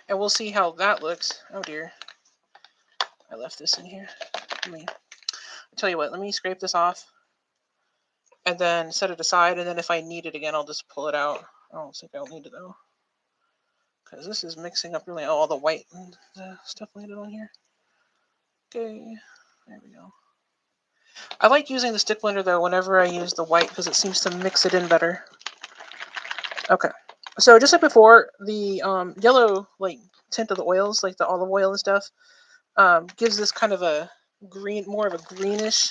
and we'll see how that looks. Oh dear, I left this in here. I'll tell you what, let me scrape this off, and then set it aside, and then if I need it again, I'll just pull it out. I don't think I'll need it though, because this is mixing up really all the white and the stuff landed on here. Okay, there we go. I like using the stick blender though whenever I use the white because it seems to mix it in better. Okay, so just like before, the yellow like tint of the oils, like the olive oil and stuff, gives this kind of a green, more of a greenish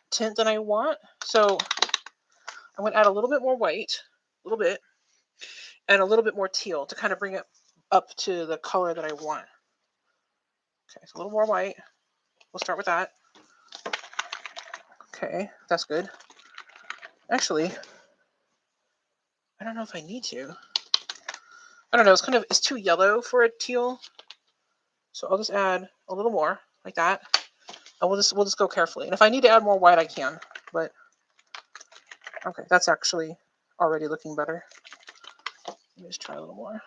tint than I want. So I'm going to add a little bit more white, a little bit, and a little bit more teal to kind of bring it up to the color that I want. Okay, so a little more white. We'll start with that. Okay, that's good. Actually, I don't know if I need to. I don't know, it's too yellow for a teal. So I'll just add a little more, like that. And we'll just go carefully. And if I need to add more white, I can. But okay, that's actually already looking better. Let me just try a little more.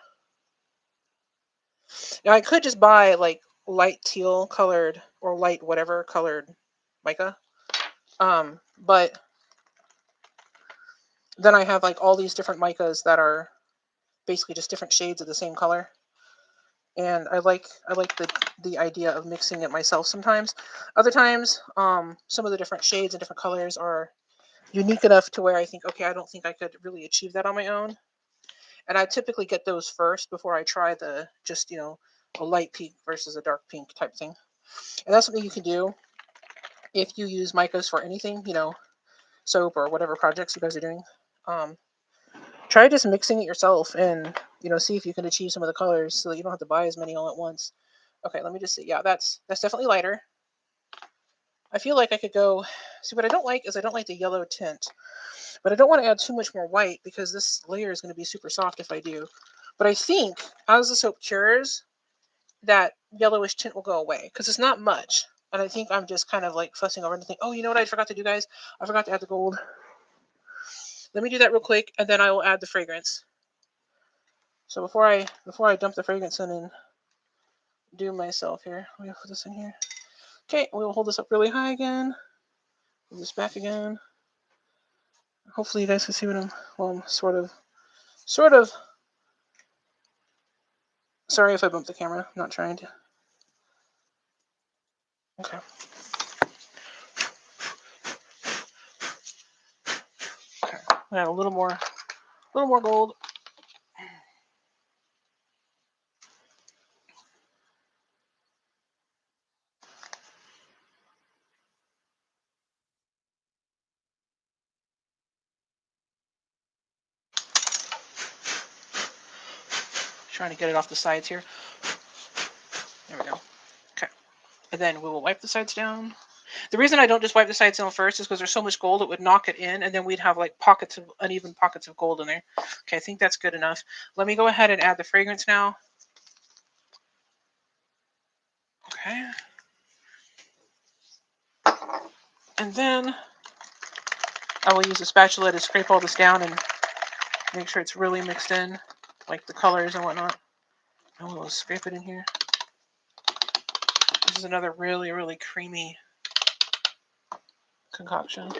Now I could just buy like light teal colored or light whatever colored mica. But then I have like all these different micas that are basically just different shades of the same color. And I like the idea of mixing it myself sometimes. Other times, some of the different shades and different colors are unique enough to where I think, okay, I don't think I could really achieve that on my own. And I typically get those first before I try the just, a light pink versus a dark pink type thing. And that's something you can do if you use micas for anything, soap or whatever projects you guys are doing. Try just mixing it yourself and, see if you can achieve some of the colors so that you don't have to buy as many all at once. Okay, let me just see. Yeah, that's definitely lighter. I feel like I could go... See, what I don't like is I don't like the yellow tint. But I don't want to add too much more white because this layer is going to be super soft if I do. But I think as the soap cures, that yellowish tint will go away because it's not much. And I think I'm just kind of like fussing over anything. Oh, you know what I forgot to do, guys? I forgot to add the gold. Let me do that real quick, and then I will add the fragrance. So before I dump the fragrance in and do myself here, let me put this in here. Okay, we will hold this up really high again. Move this back again. Hopefully you guys can see what I'm sort of. Sorry if I bumped the camera. I'm not trying to. Okay. Okay. I got a little more gold. Trying to get it off the sides here. There we go. Okay. And then we will wipe the sides down. The reason I don't just wipe the sides down first is because there's so much gold it would knock it in, and then we'd have like uneven pockets of gold in there. Okay, I think that's good enough. Let me go ahead and add the fragrance now. Okay. And then I will use a spatula to scrape all this down and make sure it's really mixed in, like the colors and whatnot. I will scrape it in here. This is another really, really creamy concoction.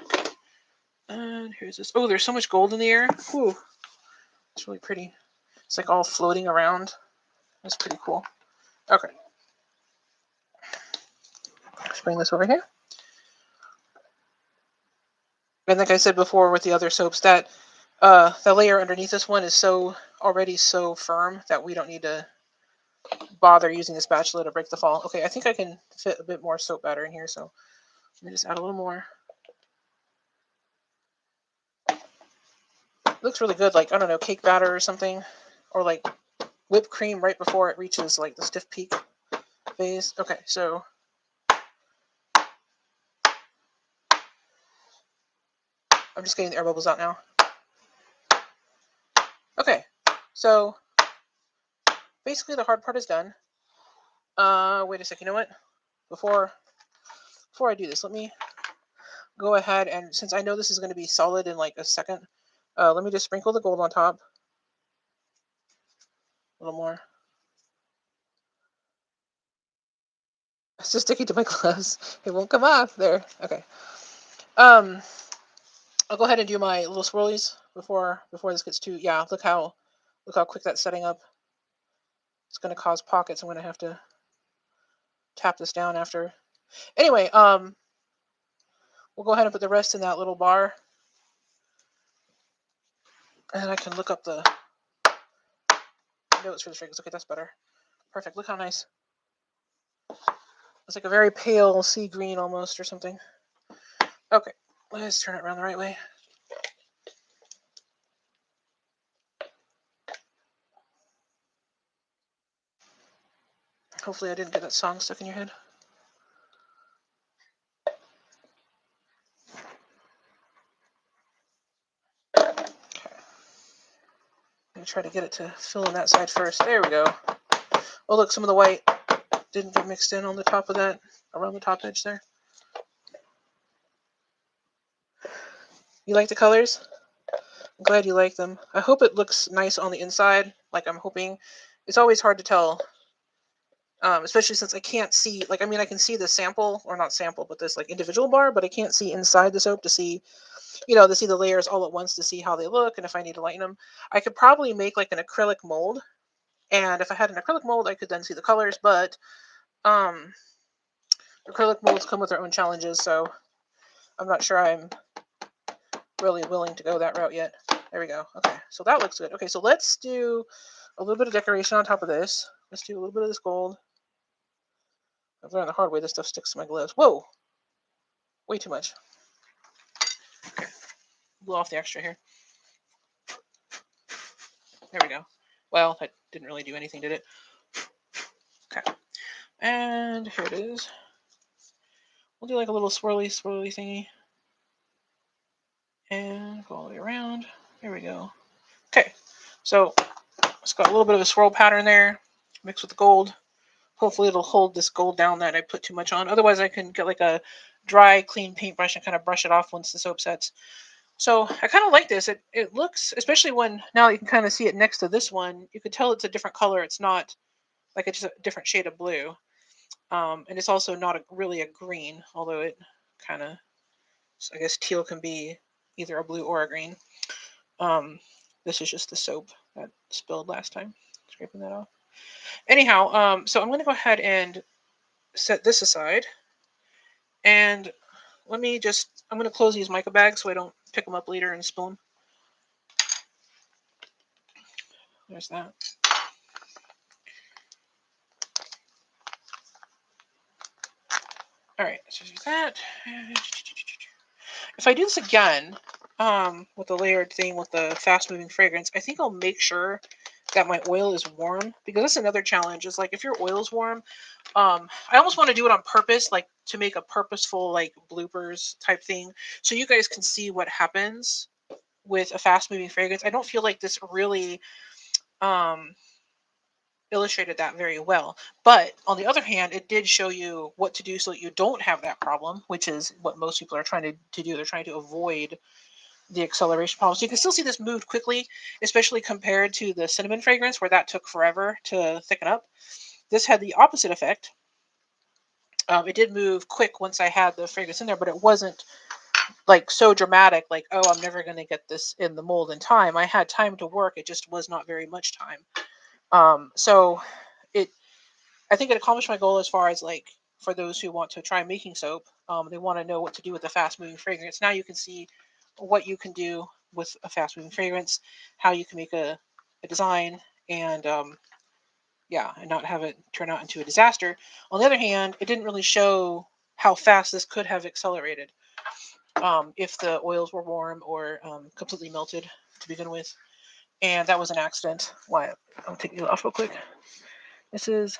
And here's this. Oh, there's so much gold in the air. Whew. It's really pretty. It's like all floating around. That's pretty cool. Okay. Let's bring this over here. And like I said before with the other soaps, that the layer underneath this one is already so firm that we don't need to bother using the spatula to break the fall. Okay, I think I can fit a bit more soap batter in here, so let me just add a little more. It looks really good, like, I don't know, cake batter or something, or like whipped cream right before it reaches like the stiff peak phase. Okay, so I'm just getting the air bubbles out now. Okay, so basically the hard part is done. Wait a sec, you know what? Before I do this, let me go ahead and, since I know this is going to be solid in like a second, let me just sprinkle the gold on top. A little more. It's just sticking to my gloves. It won't come off. There. Okay. I'll go ahead and do my little swirlies before this gets too. Yeah. Look how quick that's setting up. It's going to cause pockets. I'm going to have to tap this down after. Anyway, we'll go ahead and put the rest in that little bar, and I can look up the notes for the fragrance. Okay, that's better. Perfect. Look how nice. It's like a very pale sea green almost, or something. Okay, let's turn it around the right way. Hopefully I didn't get that song stuck in your head. Okay. I'm going to try to get it to fill in that side first. There we go. Oh, look, some of the white didn't get mixed in on the top of that, around the top edge there. You like the colors? I'm glad you like them. I hope it looks nice on the inside, like I'm hoping. It's always hard to tell, especially since I can't see, like, I mean, I can see the sample, or not sample, but this, like, individual bar, but I can't see inside the soap to see, to see the layers all at once, to see how they look, and if I need to lighten them. I could probably make, like, an acrylic mold, and if I had an acrylic mold, I could then see the colors, but, acrylic molds come with their own challenges, so I'm not sure I'm really willing to go that route yet. There we go. Okay, so that looks good. Okay, so let's do a little bit of decoration on top of this. Let's do a little bit of this gold. I've learned the hard way this stuff sticks to my gloves. Whoa! Way too much. Okay, blow off the extra here. There we go. Well, that didn't really do anything, did it? Okay, and here it is. We'll do like a little swirly thingy. And go all the way around. There we go. Okay, so it's got a little bit of a swirl pattern there, mixed with the gold. Hopefully it'll hold this gold down that I put too much on. Otherwise I can get like a dry, clean paintbrush and kind of brush it off once the soap sets. So I kind of like this. It looks, especially when now you can kind of see it next to this one, you can tell it's a different color. It's not like it's just a different shade of blue. And it's also not really a green, although it kind of, I guess teal can be either a blue or a green. This is just the soap that spilled last time. Scraping that off. Anyhow, so I'm going to go ahead and set this aside. And I'm going to close these mica bags so I don't pick them up later and spill them. There's that. All right, so there's that. If I do this again, with the layered thing with the fast moving fragrance, I think I'll make sure that my oil is warm, because that's another challenge. Is like if your oil is warm, I almost want to do it on purpose, like to make a purposeful like bloopers type thing, so you guys can see what happens with a fast moving fragrance. I don't feel like this really illustrated that very well, but on the other hand, it did show you what to do so that you don't have that problem, which is what most people are trying to do. They're trying to avoid the acceleration problem. So you can still see this moved quickly, especially compared to the cinnamon fragrance where that took forever to thicken up. This had the opposite effect. It did move quick once I had the fragrance in there, but it wasn't like so dramatic, like, oh, I'm never going to get this in the mold in time. I had time to work. It just was not very much time. So I think it accomplished my goal as far as like for those who want to try making soap. They want to know what to do with a fast moving fragrance. Now you can see what you can do with a fast moving fragrance, how you can make a design, and yeah, and not have it turn out into a disaster. On the other hand, it didn't really show how fast this could have accelerated if the oils were warm or completely melted to begin with. And that was an accident. Why? I'll take you off real quick. This is.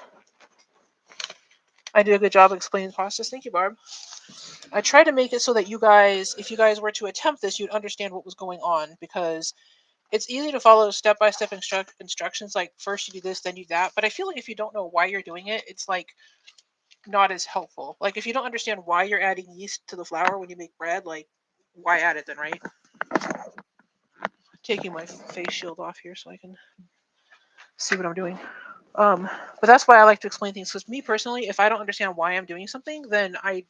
I did a good job explaining the process. Thank you, Barb. I tried to make it so that you guys, if you guys were to attempt this, you'd understand what was going on, because it's easy to follow step by step instructions. Like first you do this, then you do that. But I feel like if you don't know why you're doing it, it's like not as helpful. Like if you don't understand why you're adding yeast to the flour when you make bread, like why add it then, right? Taking my face shield off here so I can see what I'm doing. But that's why I like to explain things, because me personally, if I don't understand why I'm doing something, then I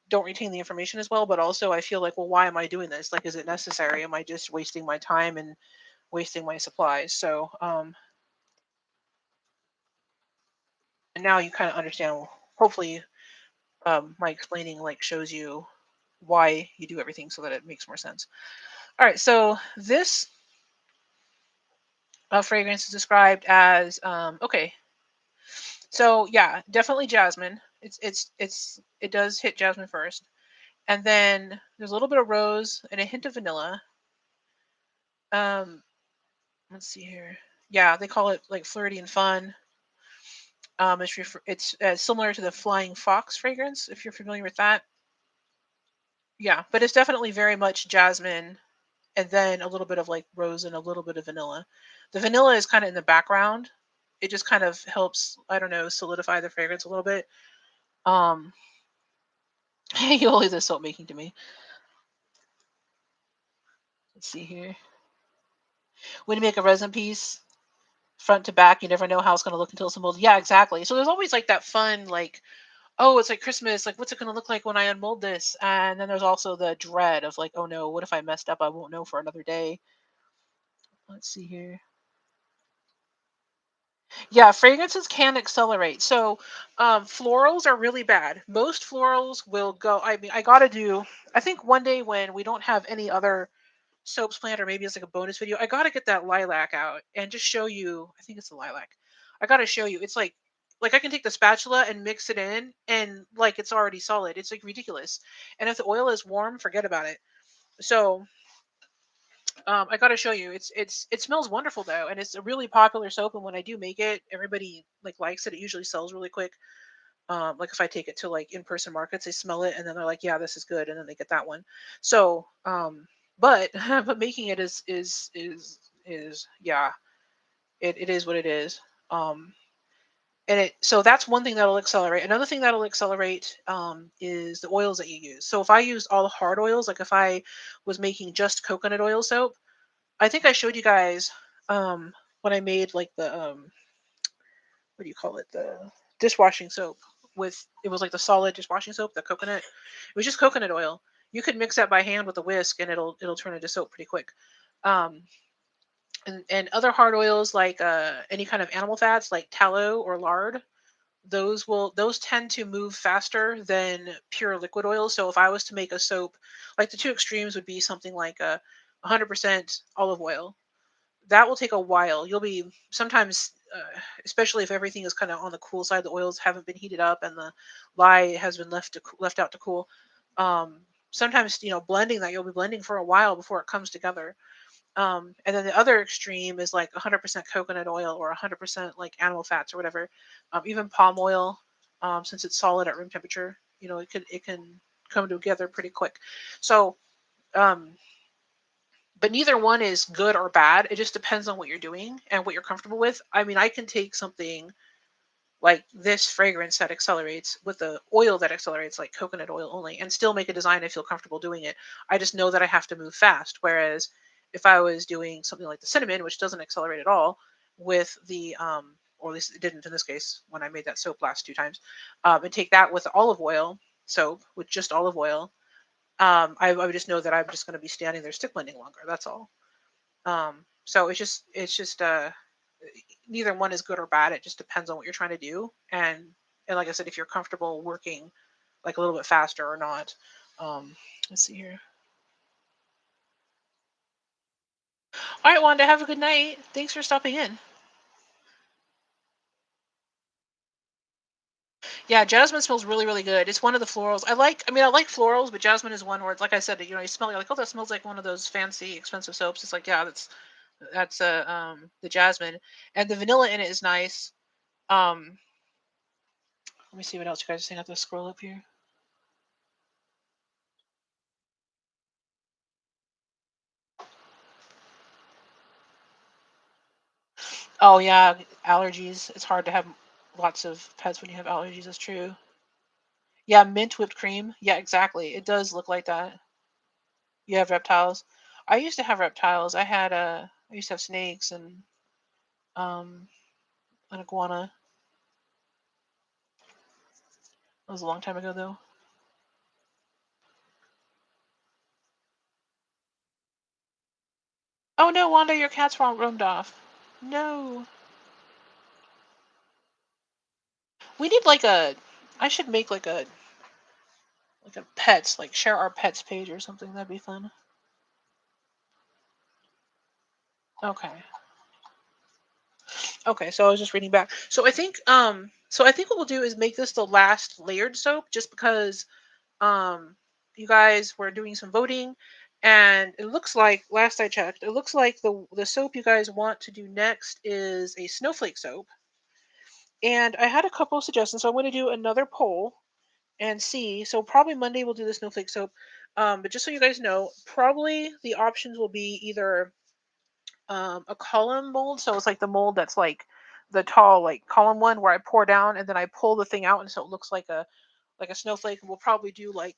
don't retain the information as well. But also I feel like, well, why am I doing this? Like, is it necessary? Am I just wasting my time and wasting my supplies? So and now you kind of understand. Hopefully, my explaining like shows you why you do everything so that it makes more sense. All right, so this fragrance is described as okay. So yeah, definitely jasmine. It does hit jasmine first, and then there's a little bit of rose and a hint of vanilla. Um, let's see here. Yeah, they call it like flirty and fun. It's similar to the Flying Fox fragrance, if you're familiar with that. Yeah, but it's definitely very much jasmine, and then a little bit of like rose and a little bit of vanilla. The vanilla is kind of in the background. It just kind of helps, I don't know, solidify the fragrance a little bit. Um, you'll leave this soap making to me. Let's see here. When you make a resin piece, front to back, you never know how it's going to look until it's molded. Yeah, exactly. So there's always like that fun, like, oh, it's like Christmas. Like, what's it going to look like when I unmold this? And then there's also the dread of like, oh no, what if I messed up? I won't know for another day. Let's see here. Yeah, fragrances can accelerate. So, florals are really bad. Most florals will go. I mean, I gotta do. I think one day when we don't have any other soaps planned, or maybe it's like a bonus video, I gotta get that lilac out and just show you. I think it's the lilac. I gotta show you. It's like I can take the spatula and mix it in, and like it's already solid. It's like ridiculous. And if the oil is warm, forget about it. So I gotta show you. It smells wonderful though, and it's a really popular soap. And when I do make it, everybody like likes it. It usually sells really quick. Like if I take it to like in person markets, they smell it and then they're like, yeah, this is good, and then they get that one. So, but but making it is yeah, it is what it is. Um, and it so that's one thing that'll accelerate. Another thing that'll accelerate is the oils that you use. So if I used all the hard oils, like if I was making just coconut oil soap, I think I showed you guys when I made like the what do you call it? The dishwashing soap with it was like the solid dishwashing soap, the coconut. It was just coconut oil. You could mix that by hand with a whisk and it'll turn into soap pretty quick. Um and other hard oils like any kind of animal fats like tallow or lard, those tend to move faster than pure liquid oils. So if I was to make a soap, like the two extremes would be something like a 100% olive oil, that will take a while. You'll be sometimes, especially if everything is kind of on the cool side, the oils haven't been heated up and the lye has been left out to cool. Sometimes blending that, you'll be blending for a while before it comes together. And then the other extreme is like 100% coconut oil or 100% like animal fats or whatever. Even palm oil, since it's solid at room temperature, it can come together pretty quick. So um, but neither one is good or bad. It just depends on what you're doing and what you're comfortable with. I mean, I can take something like this fragrance that accelerates with the oil that accelerates, like coconut oil only, and still make a design I feel comfortable doing it. I just know that I have to move fast. Whereas if I was doing something like the cinnamon, which doesn't accelerate at all, with the or at least it didn't in this case when I made that soap last two times, and take that with olive oil soap with just olive oil, I would just know that I'm just going to be standing there stick blending longer. That's all. So it's just neither one is good or bad. It just depends on what you're trying to do, and like I said, if you're comfortable working like a little bit faster or not. Um, let's see here. All right, Wanda, have a good night. Thanks for stopping in. Yeah, jasmine smells really, really good. It's one of the florals. I like florals, but jasmine is one where it's like I said, you smell it, you're like, oh, that smells like one of those fancy, expensive soaps. It's like, yeah, that's the jasmine. And the vanilla in it is nice. Um, Let me see what else you guys are saying. I have to scroll up here. Oh yeah, allergies. It's hard to have lots of pets when you have allergies. That's true. Yeah, mint whipped cream. Yeah, exactly. It does look like that. You have reptiles. I used to have reptiles. I used to have snakes and um an iguana. That was a long time ago though. Oh no, Wanda, your cat's roamed off. No. We need like a I should make like a pets, like share our pets page or something. That'd be fun. Okay. Okay, so I was just reading back. So I think what we'll do is make this the last layered soap just because um you guys were doing some voting and it looks like last I checked, it looks like the soap you guys want to do next is a snowflake soap. And I had a couple of suggestions, so I'm going to do another poll and see. So probably Monday we'll do the snowflake soap. But just so you guys know, probably the options will be either a column mold. So it's like the mold that's like the tall like column one where I pour down and then I pull the thing out and so it looks like a snowflake. And we'll probably do like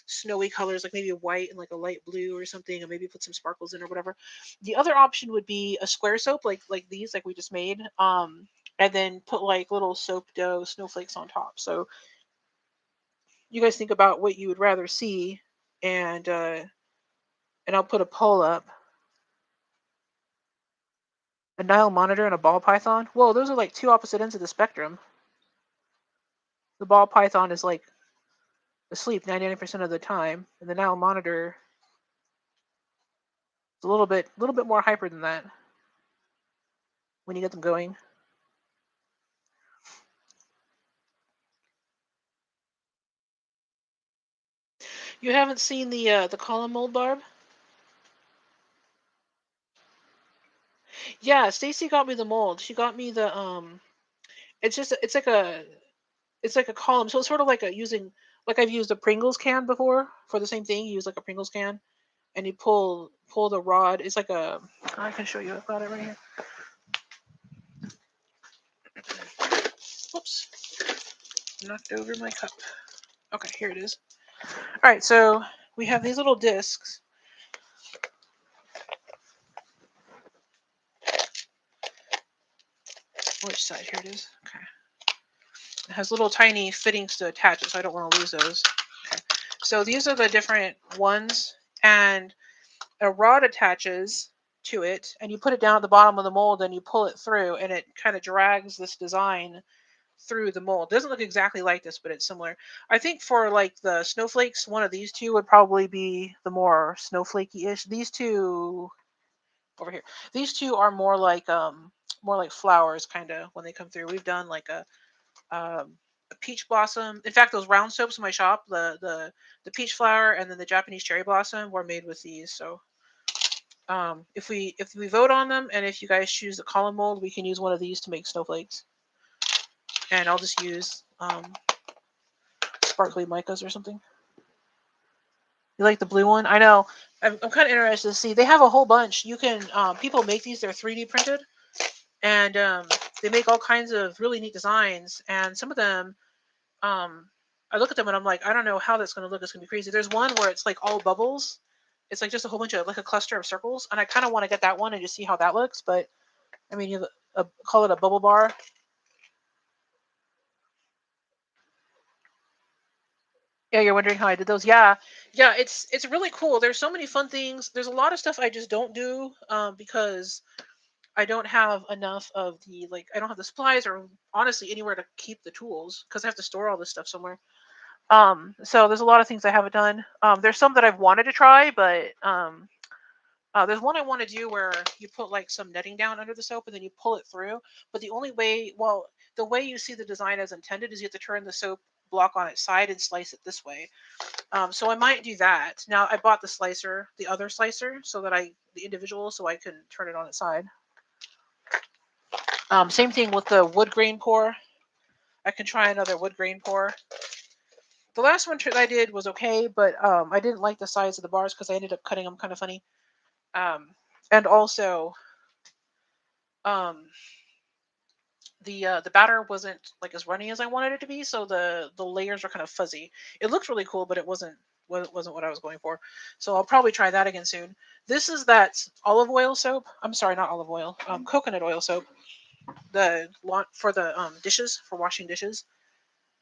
snowy colors, like maybe a white and like a light blue or something, and maybe put some sparkles in or whatever. The other option would be a square soap, like these, like we just made. And then put like little soap dough snowflakes on top. So you guys think about what you would rather see, and uh, and I'll put a poll up. A Nile monitor and a ball python. Whoa, those are like two opposite ends of the spectrum. The ball python is like asleep 99% of the time, and the Nile monitor is a little bit more hyper than that when you get them going. You haven't seen the column mold, Barb? Yeah, Stacy got me the mold. She got me the It's just it's like a column, so it's sort of like a using like I've used a Pringles can before for the same thing. You use like a Pringles can and you pull the rod. It's like a I can show you. I've got it right here. Whoops, knocked over my cup. Okay, here it is. All right, so we have these little discs. Which side? Here it is. Okay. It has little tiny fittings to attach it, so I don't want to lose those. Okay. So these are the different ones, and a rod attaches to it, and you put it down at the bottom of the mold, and you pull it through, and it kind of drags this design through the mold. It doesn't look exactly like this, but it's similar. I think for like the snowflakes, one of these two would probably be the more snowflakey-ish. These two over here, these two are more like flowers kind of when they come through. We've done like a peach blossom. In fact, those round soaps in my shop, the peach flower and then the Japanese cherry blossom were made with these. So if we vote on them and if you guys choose the column mold, we can use one of these to make snowflakes. And I'll just use sparkly micas or something. You like the blue one? I know. I'm kind of interested to see. They have a whole bunch. You can people make these. They're 3D printed, and they make all kinds of really neat designs. And some of them, I look at them and I'm like, I don't know how that's going to look. It's going to be crazy. There's one where it's like all bubbles. It's like just a whole bunch of like a cluster of circles, and I kind of want to get that one and just see how that looks. But I mean, call it a bubble bar. Yeah, you're wondering how I did those. Yeah, yeah, it's really cool. There's so many fun things. There's a lot of stuff I just don't do because I don't have enough of the like. I don't have the supplies or honestly anywhere to keep the tools because I have to store all this stuff somewhere. So there's a lot of things I haven't done. There's some that I've wanted to try, but There's one I want to do where you put like some netting down under the soap and then you pull it through. But the only way, well, the way you see the design as intended is you have to turn the soap block on its side and slice it this way. So I might do that. Now I bought the slicer, the other slicer, so that the individual, so I can turn it on its side. Same thing with the wood grain pour. I can try another wood grain pour. The last one that I did was okay, but I didn't like the size of the bars because I ended up cutting them kind of funny. And also, um, the batter wasn't like as runny as I wanted it to be, so the layers are kind of fuzzy. It looked really cool, but it wasn't what I was going for. So I'll probably try that again soon. This is that olive oil soap. I'm sorry, not olive oil. Coconut oil soap. The for the dishes, for washing dishes,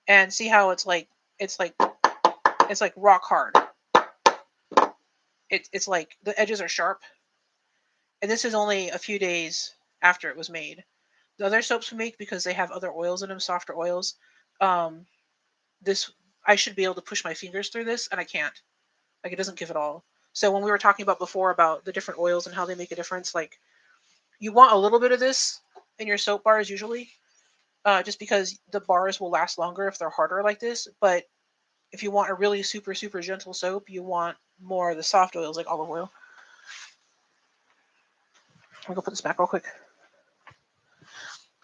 and see how it's like it's like rock hard. It's like the edges are sharp, and this is only a few days after it was made. The other soaps we make, because they have other oils in them, softer oils. Um, this I should be able to push my fingers through this, and I can't. Like, it doesn't give it all. So when we were talking about before about the different oils and how they make a difference, like, you want a little bit of this in your soap bars usually, just because the bars will last longer if they're harder like this. But if you want a really super super gentle soap, you want more of the soft oils like olive oil. I'm gonna put this back real quick.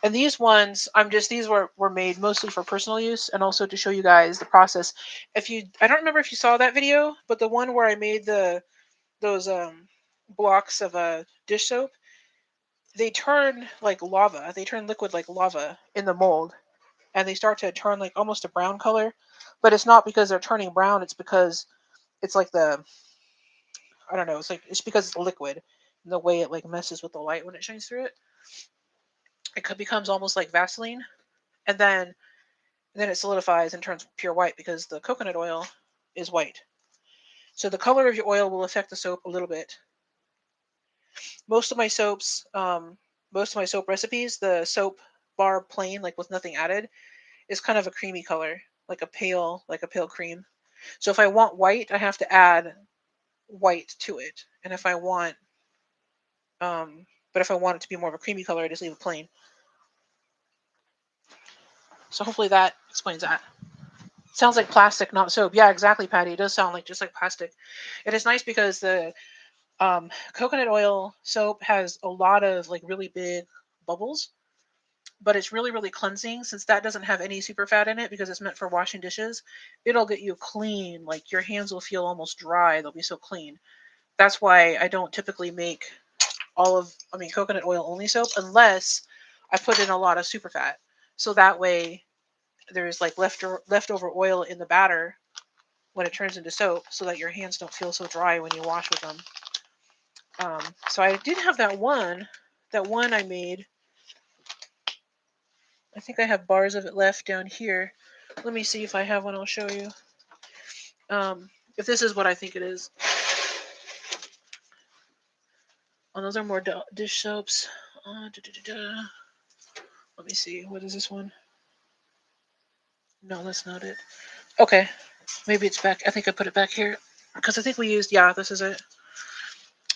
And these ones, these were made mostly for personal use and also to show you guys the process. I don't remember if you saw that video, but the one where I made those blocks of dish soap, they turn like lava. They turn liquid like lava in the mold, and they start to turn like almost a brown color. But it's not because they're turning brown. It's because it's like I don't know. It's because it's liquid, and the way it like messes with the light when it shines through it. It becomes almost like Vaseline, and then it solidifies and turns pure white because the coconut oil is white. So the color of your oil will affect the soap a little bit. Most of my soaps, most of my soap recipes, the soap bar plain, like with nothing added, is kind of a creamy color, like a pale cream. So if I want white, I have to add white to it. And but if I want it to be more of a creamy color, I just leave it plain. So hopefully that explains that. Sounds like plastic, not soap. Yeah, exactly, Patty. It does sound like just like plastic. It is nice because the coconut oil soap has a lot of like really big bubbles, but it's really really cleansing since that doesn't have any super fat in it because it's meant for washing dishes. It'll get you clean. Like your hands will feel almost dry. They'll be so clean. That's why I don't typically make coconut oil only soap unless I put in a lot of super fat. So that way there's like leftover oil in the batter when it turns into soap so that your hands don't feel so dry when you wash with them. So I did have that one I made. I think I have bars of it left down here. Let me see if I have one. I'll show you. If this is what I think it is. Oh, those are more dish soaps. Let me see. What is this one? No, that's not it. Okay, maybe it's back. I think I put it back here because I think we used. Yeah, this is it.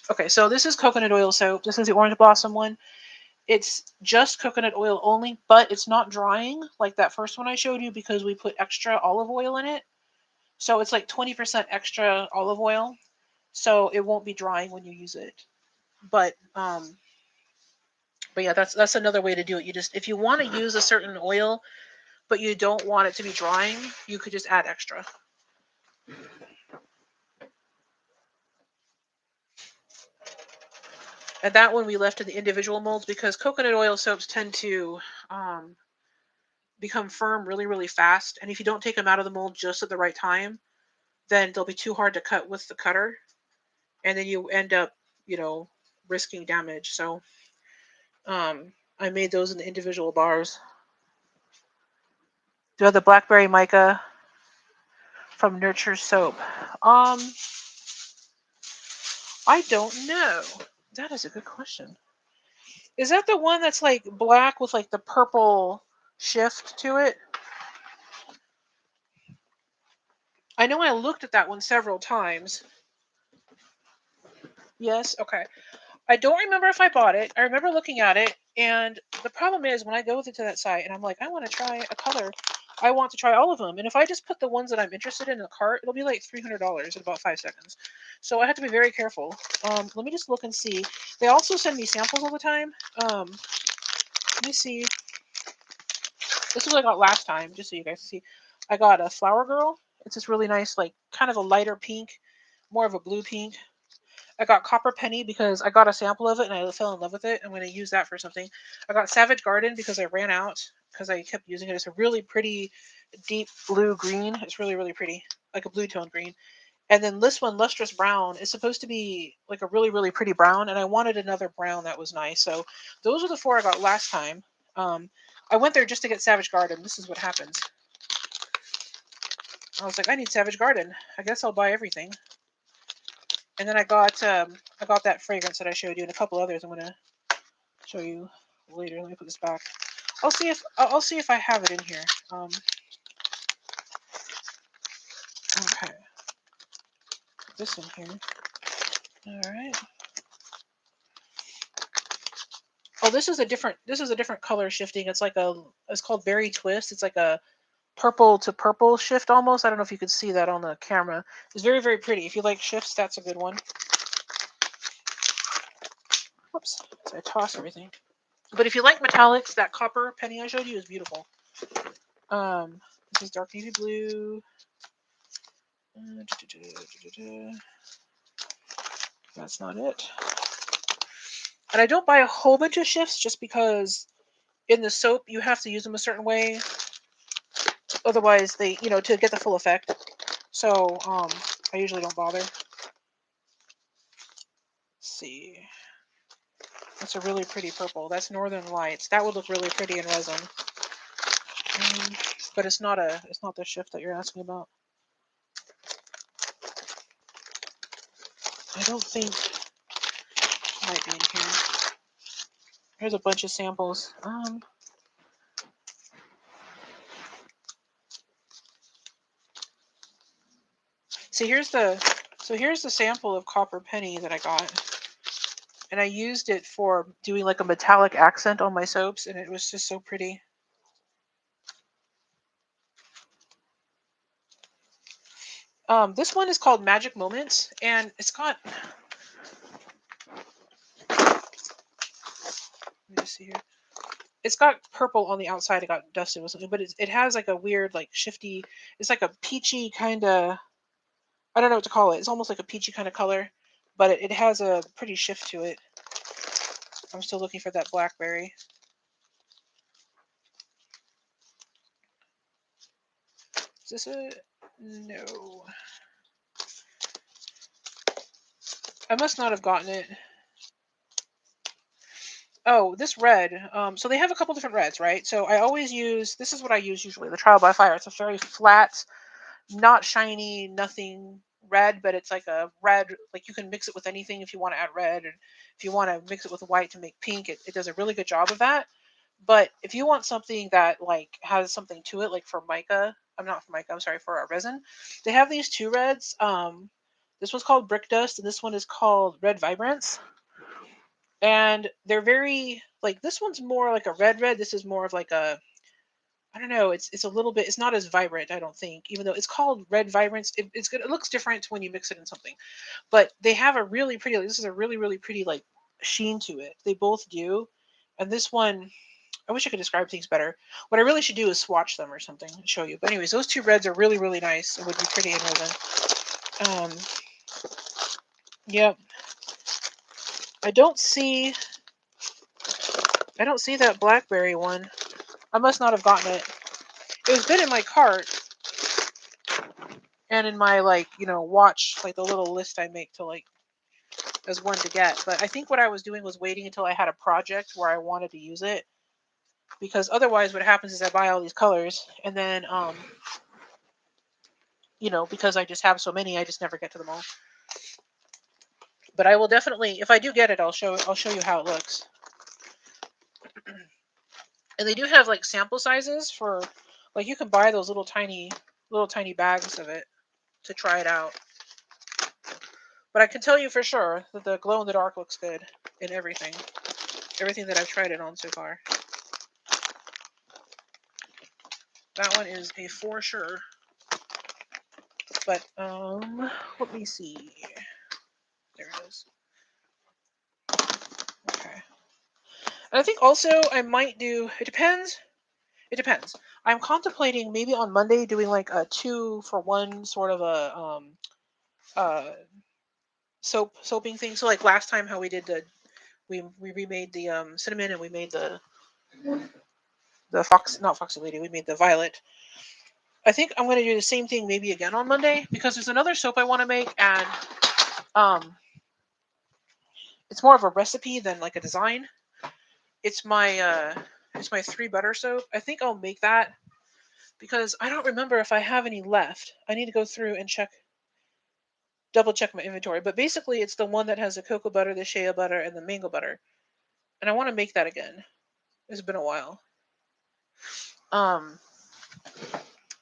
Okay, so this is coconut oil soap. This is the orange blossom one. It's just coconut oil only, but it's not drying like that first one I showed you because we put extra olive oil in it. So it's like 20% extra olive oil. So it won't be drying when you use it. But but yeah, that's another way to do it. You just if you want to use a certain oil, but you don't want it to be drying, you could just add extra. And that one we left in the individual molds because coconut oil soaps tend to become firm really, really fast. And if you don't take them out of the mold just at the right time, then they'll be too hard to cut with the cutter. And then you end up, risking damage. So I made those in the individual bars. Do you have the blackberry mica from Nurture Soap? I don't know. That is a good question. Is that the one that's like black with like the purple shift to it? I know I looked at that one several times. Yes. Okay. I don't remember if I bought it. I remember looking at it, and the problem is when I go to that site and I'm like, I want to try a color, I want to try all of them, and if I just put the ones that I'm interested in the cart, it'll be like $300 in about 5 seconds. So I have to be very careful. Let me just look and see. They also send me samples all the time. Let me see. This is what I got last time, just so you guys see. I got a Flower Girl. It's this really nice, like kind of a lighter pink, more of a blue pink. I got Copper Penny because I got a sample of it and I fell in love with it. I'm going to use that for something. I got Savage Garden because I ran out because I kept using it. It's a really pretty deep blue green. It's really, really pretty, like a blue tone green. And then this one, Lustrous Brown, is supposed to be like a really, really pretty brown. And I wanted another brown that was nice. So those are the four I got last time. I went there just to get Savage Garden. This is what happens. I was like, I need Savage Garden. I guess I'll buy everything. And then I got that fragrance that I showed you and a couple others I'm gonna show you later. Let me put this back. I'll see if I have it in here. Okay, put this in here. All right. Oh, this is a different color shifting. It's called Berry Twist. It's like a purple to purple shift almost. I don't know if you could see that on the camera. It's very, very pretty. If you like shifts, that's a good one. Whoops. So I toss everything. But if you like metallics, that Copper Penny I showed you is beautiful. This is dark navy blue. That's not it. And I don't buy a whole bunch of shifts just because in the soap you have to use them a certain way. Otherwise, to get the full effect. So I usually don't bother. Let's see. That's a really pretty purple. That's Northern Lights. That would look really pretty in resin. But it's not the shift that you're asking about. I don't think it might be in here. Here's a bunch of samples. Here's the sample of Copper Penny that I got. And I used it for doing like a metallic accent on my soaps, and it was just so pretty. This one is called Magic Moments, and it's got. Let me just see here. It's got purple on the outside. It got dusted with something, but it has like a weird, like shifty. It's like a peachy kind of. I don't know what to call it. It's almost like a peachy kind of color, but it has a pretty shift to it. I'm still looking for that blackberry. Is this a no? I must not have gotten it. Oh, this red. So they have a couple different reds, right? So I always use, this is what I use usually, the Trial by Fire. It's a very flat, not shiny, nothing red, but it's like a red, like you can mix it with anything if you want to add red, and if you want to mix it with white to make pink, it does a really good job of that. But if you want something that like has something to it, like for mica, I'm not for mica, I'm sorry, for our resin, they have these two reds. This one's called Brick Dust, and this one is called Red Vibrance. And they're very like, this one's more like a red. This is more of like a, I don't know. It's a little bit. It's not as vibrant, I don't think. Even though it's called Red Vibrance, it's good. It looks different when you mix it in something. But they have a really pretty. Like, this is a really, really pretty like sheen to it. They both do. And this one, I wish I could describe things better. What I really should do is swatch them or something and show you. But anyways, those two reds are really, really nice. It would be pretty in resin. Yep. I don't see that blackberry one. I must not have gotten it. It was good in my cart and in my watch, like the little list I make to like as one to get. But I think what I was doing was waiting until I had a project where I wanted to use it, because otherwise what happens is I buy all these colors and then because I just have so many, I just never get to them all. But I will definitely, if I do get it, I'll show you how it looks. And they do have like sample sizes for, like, you can buy those little tiny bags of it to try it out. But I can tell you for sure that the glow in the dark looks good in everything. Everything that I've tried it on so far. That one is a for sure. But let me see. There it is. Okay. And I think also I might do. It depends. It depends. I'm contemplating maybe on Monday doing like a 2-for-1 sort of a uh soaping thing. So like last time how we did we remade the cinnamon, and we made the not Foxy Lady, we made the violet. I think I'm going to do the same thing maybe again on Monday, because there's another soap I want to make, and um it's more of a recipe than like a design. It's my 3 butter soap. I think I'll make that because I don't remember if I have any left. I need to go through and double check my inventory. But basically, it's the one that has the cocoa butter, the shea butter, and the mango butter, and I want to make that again. It's been a while. Um,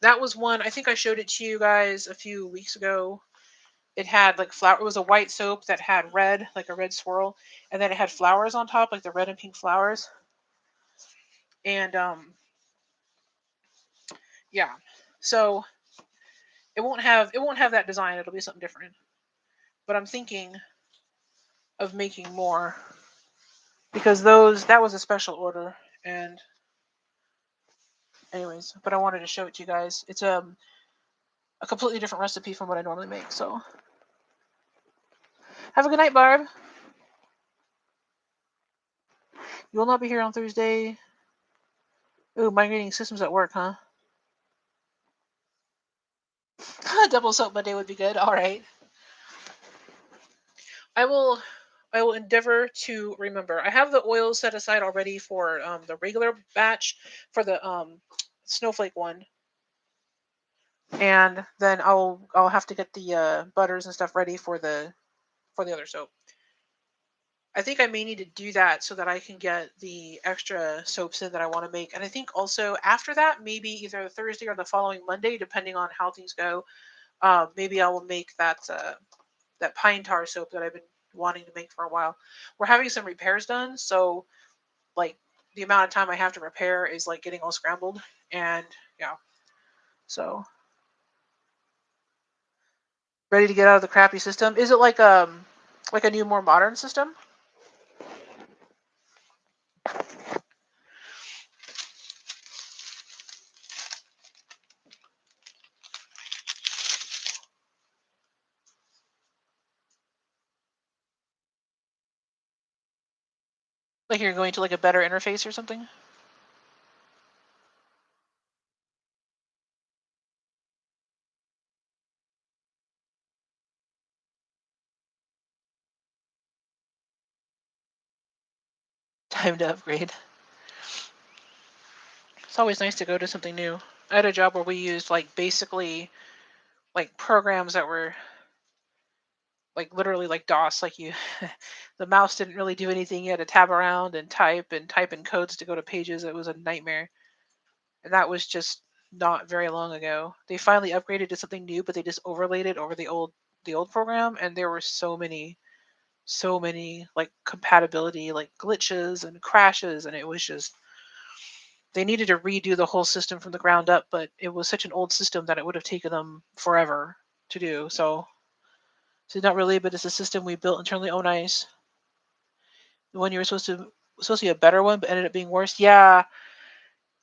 that was one. I think I showed it to you guys a few weeks ago. It had like flower. It was a white soap that had red, like a red swirl, and then it had flowers on top, like the red and pink flowers. And yeah. So it won't have that design. It'll be something different. But I'm thinking of making more because that was a special order. And anyways, but I wanted to show it to you guys. It's a completely different recipe from what I normally make. So have a good night, Barb. You will not be here on Thursday. Ooh, migrating systems at work, huh? Double soap Monday would be good. All right. I will I will endeavor to remember. I have the oils set aside already for the regular batch for the snowflake one, and then I'll have to get the butters and stuff ready for the other soap. I think I may need to do that so that I can get the extra soaps in that I want to make. And I think also after that, maybe either Thursday or the following Monday, depending on how things go, maybe I will make that pine tar soap that I've been wanting to make for a while. We're having some repairs done, so like the amount of time I have to repair is like getting all scrambled. And yeah, so ready to get out of the crappy system. Is it like a new, more modern system? Like you're going to like a better interface or something? Time to upgrade. It's always nice to go to something new. I had a job where we used like basically like programs that were like literally like DOS. Like you, the mouse didn't really do anything. You had to tab around and type in codes to go to pages. It was a nightmare. And that was just not very long ago. They finally upgraded to something new, but they just overlaid it over the old program, and there were so many like compatibility like glitches and crashes, and it was just they needed to redo the whole system from the ground up, but it was such an old system that it would have taken them forever to do. So not really, but it's a system we built internally. Oh, nice. The one you were supposed to be a better one, but ended up being worse. Yeah,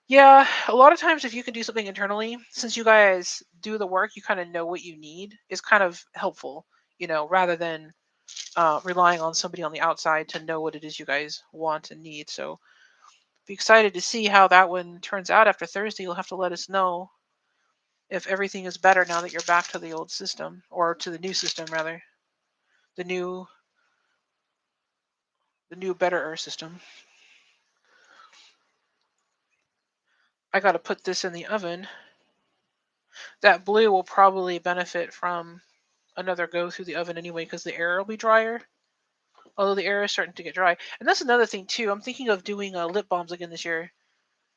yeah. A lot of times, if you can do something internally, since you guys do the work, you kind of know what you need. Is kind of helpful, rather than relying on somebody on the outside to know what it is you guys want and need. So be excited to see how that one turns out after Thursday. You'll have to let us know if everything is better now that you're back to the old system, or to the new system rather, the new better system. I got to put this in the oven. That blue will probably benefit from another go through the oven anyway because the air will be drier. Although the air is starting to get dry, and that's another thing too. I'm thinking of doing lip balms again this year.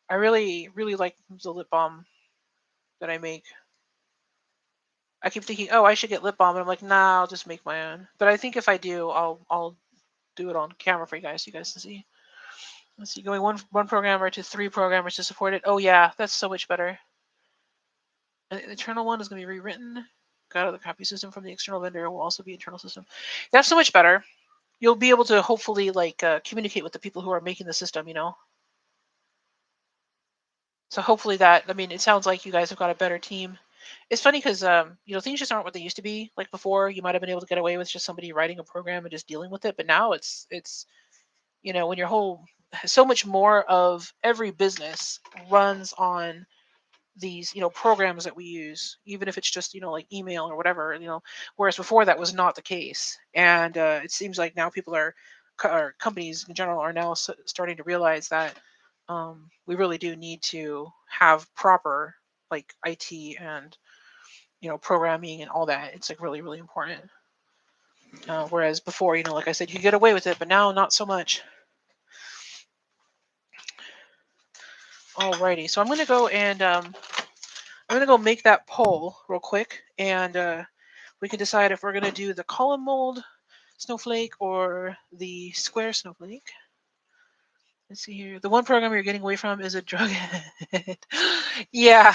I really really like the lip balm that I make. I keep thinking, oh, I should get lip balm, and I'm like, nah, I'll just make my own. But I think if I do, I'll do it on camera for you guys, so you guys can see. Let's see, going one programmer to 3 programmers to support it. Oh yeah, that's so much better. And the internal one is going to be rewritten. Got the copy system from the external vendor will also be internal system. That's so much better. You'll be able to hopefully like communicate with the people who are making the system, you know. So hopefully that, I mean, it sounds like you guys have got a better team. It's funny because you know, things just aren't what they used to be. Like before, you might have been able to get away with just somebody writing a program and just dealing with it. But now it's you know, when your whole so much more of every business runs on these, you know, programs that we use, even if it's just, you know, like email or whatever, you know, whereas before that was not the case. And it seems like now people are or companies in general are now starting to realize that we really do need to have proper like IT and, you know, programming and all that. It's like really really important. Whereas before, you know, like I said, you could get away with it, but now not so much. Alrighty, so I'm gonna go and I'm gonna go make that poll real quick, and we can decide if we're gonna do the column mold snowflake or the square snowflake. Let's see here. The one program you're getting away from is a drug head. Yeah,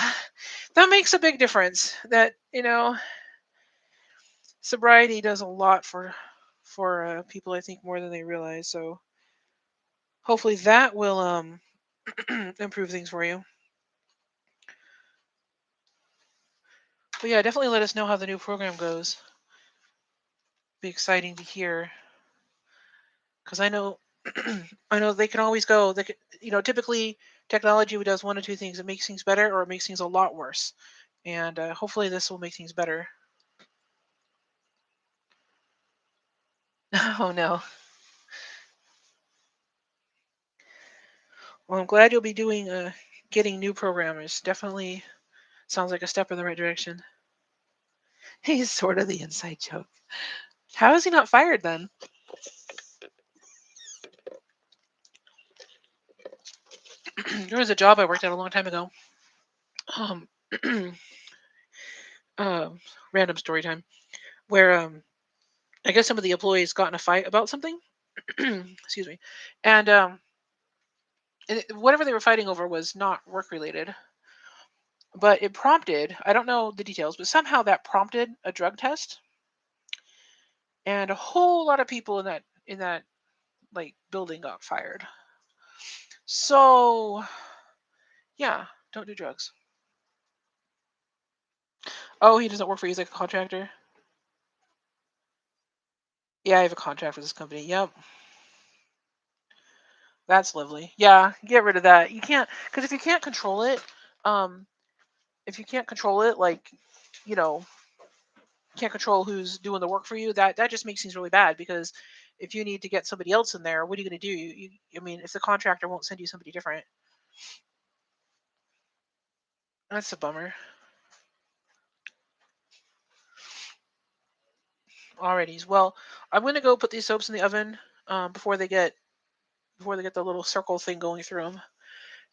that makes a big difference. That, you know, sobriety does a lot for people, I think, more than they realize. So hopefully that will improve things for you. But yeah, definitely let us know how the new program goes. Be exciting to hear, because I know I know they can always go. They can, you know, typically technology does one of two things: it makes things better, or it makes things a lot worse. And hopefully, this will make things better. Oh no! Well, I'm glad you'll be doing getting new programmers. Definitely sounds like a step in the right direction. He's sort of the inside joke. How is he not fired then? There was a job I worked at a long time ago. Um, uh, random story time, where I guess some of the employees got in a fight about something. Excuse me, and whatever they were fighting over was not work related, but it prompted, I don't know the details, but somehow that prompted a drug test, and a whole lot of people in that like building got fired. So yeah, don't do drugs. Oh, he doesn't work for you, he's like a contractor. Yeah, I have a contract with this company. Yep. That's lovely. Yeah, get rid of that. You can't, because if you can't control it, um if you can't control it, like, you know, can't control who's doing the work for you, that just makes things really bad. Because if you need to get somebody else in there, what are you going to do? I mean, if the contractor won't send you somebody different, that's a bummer. Alrighty, well, I'm going to go put these soaps in the oven before they get the little circle thing going through them,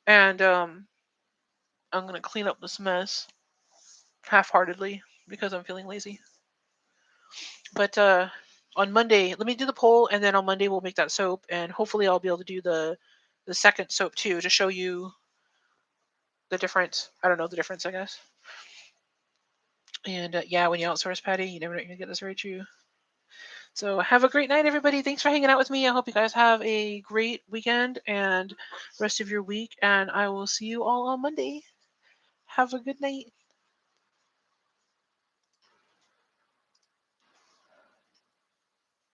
and I'm going to clean up this mess half-heartedly because I'm feeling lazy. But on Monday, let me do the poll, and then on Monday we'll make that soap, and hopefully I'll be able to do the second soap too, to show you the difference. I don't know the difference, I guess. And yeah, when you outsource, Patty, you never know you're gonna get this very true. So have a great night, everybody. Thanks for hanging out with me. I hope you guys have a great weekend and rest of your week, and I will see you all on Monday. Have a good night.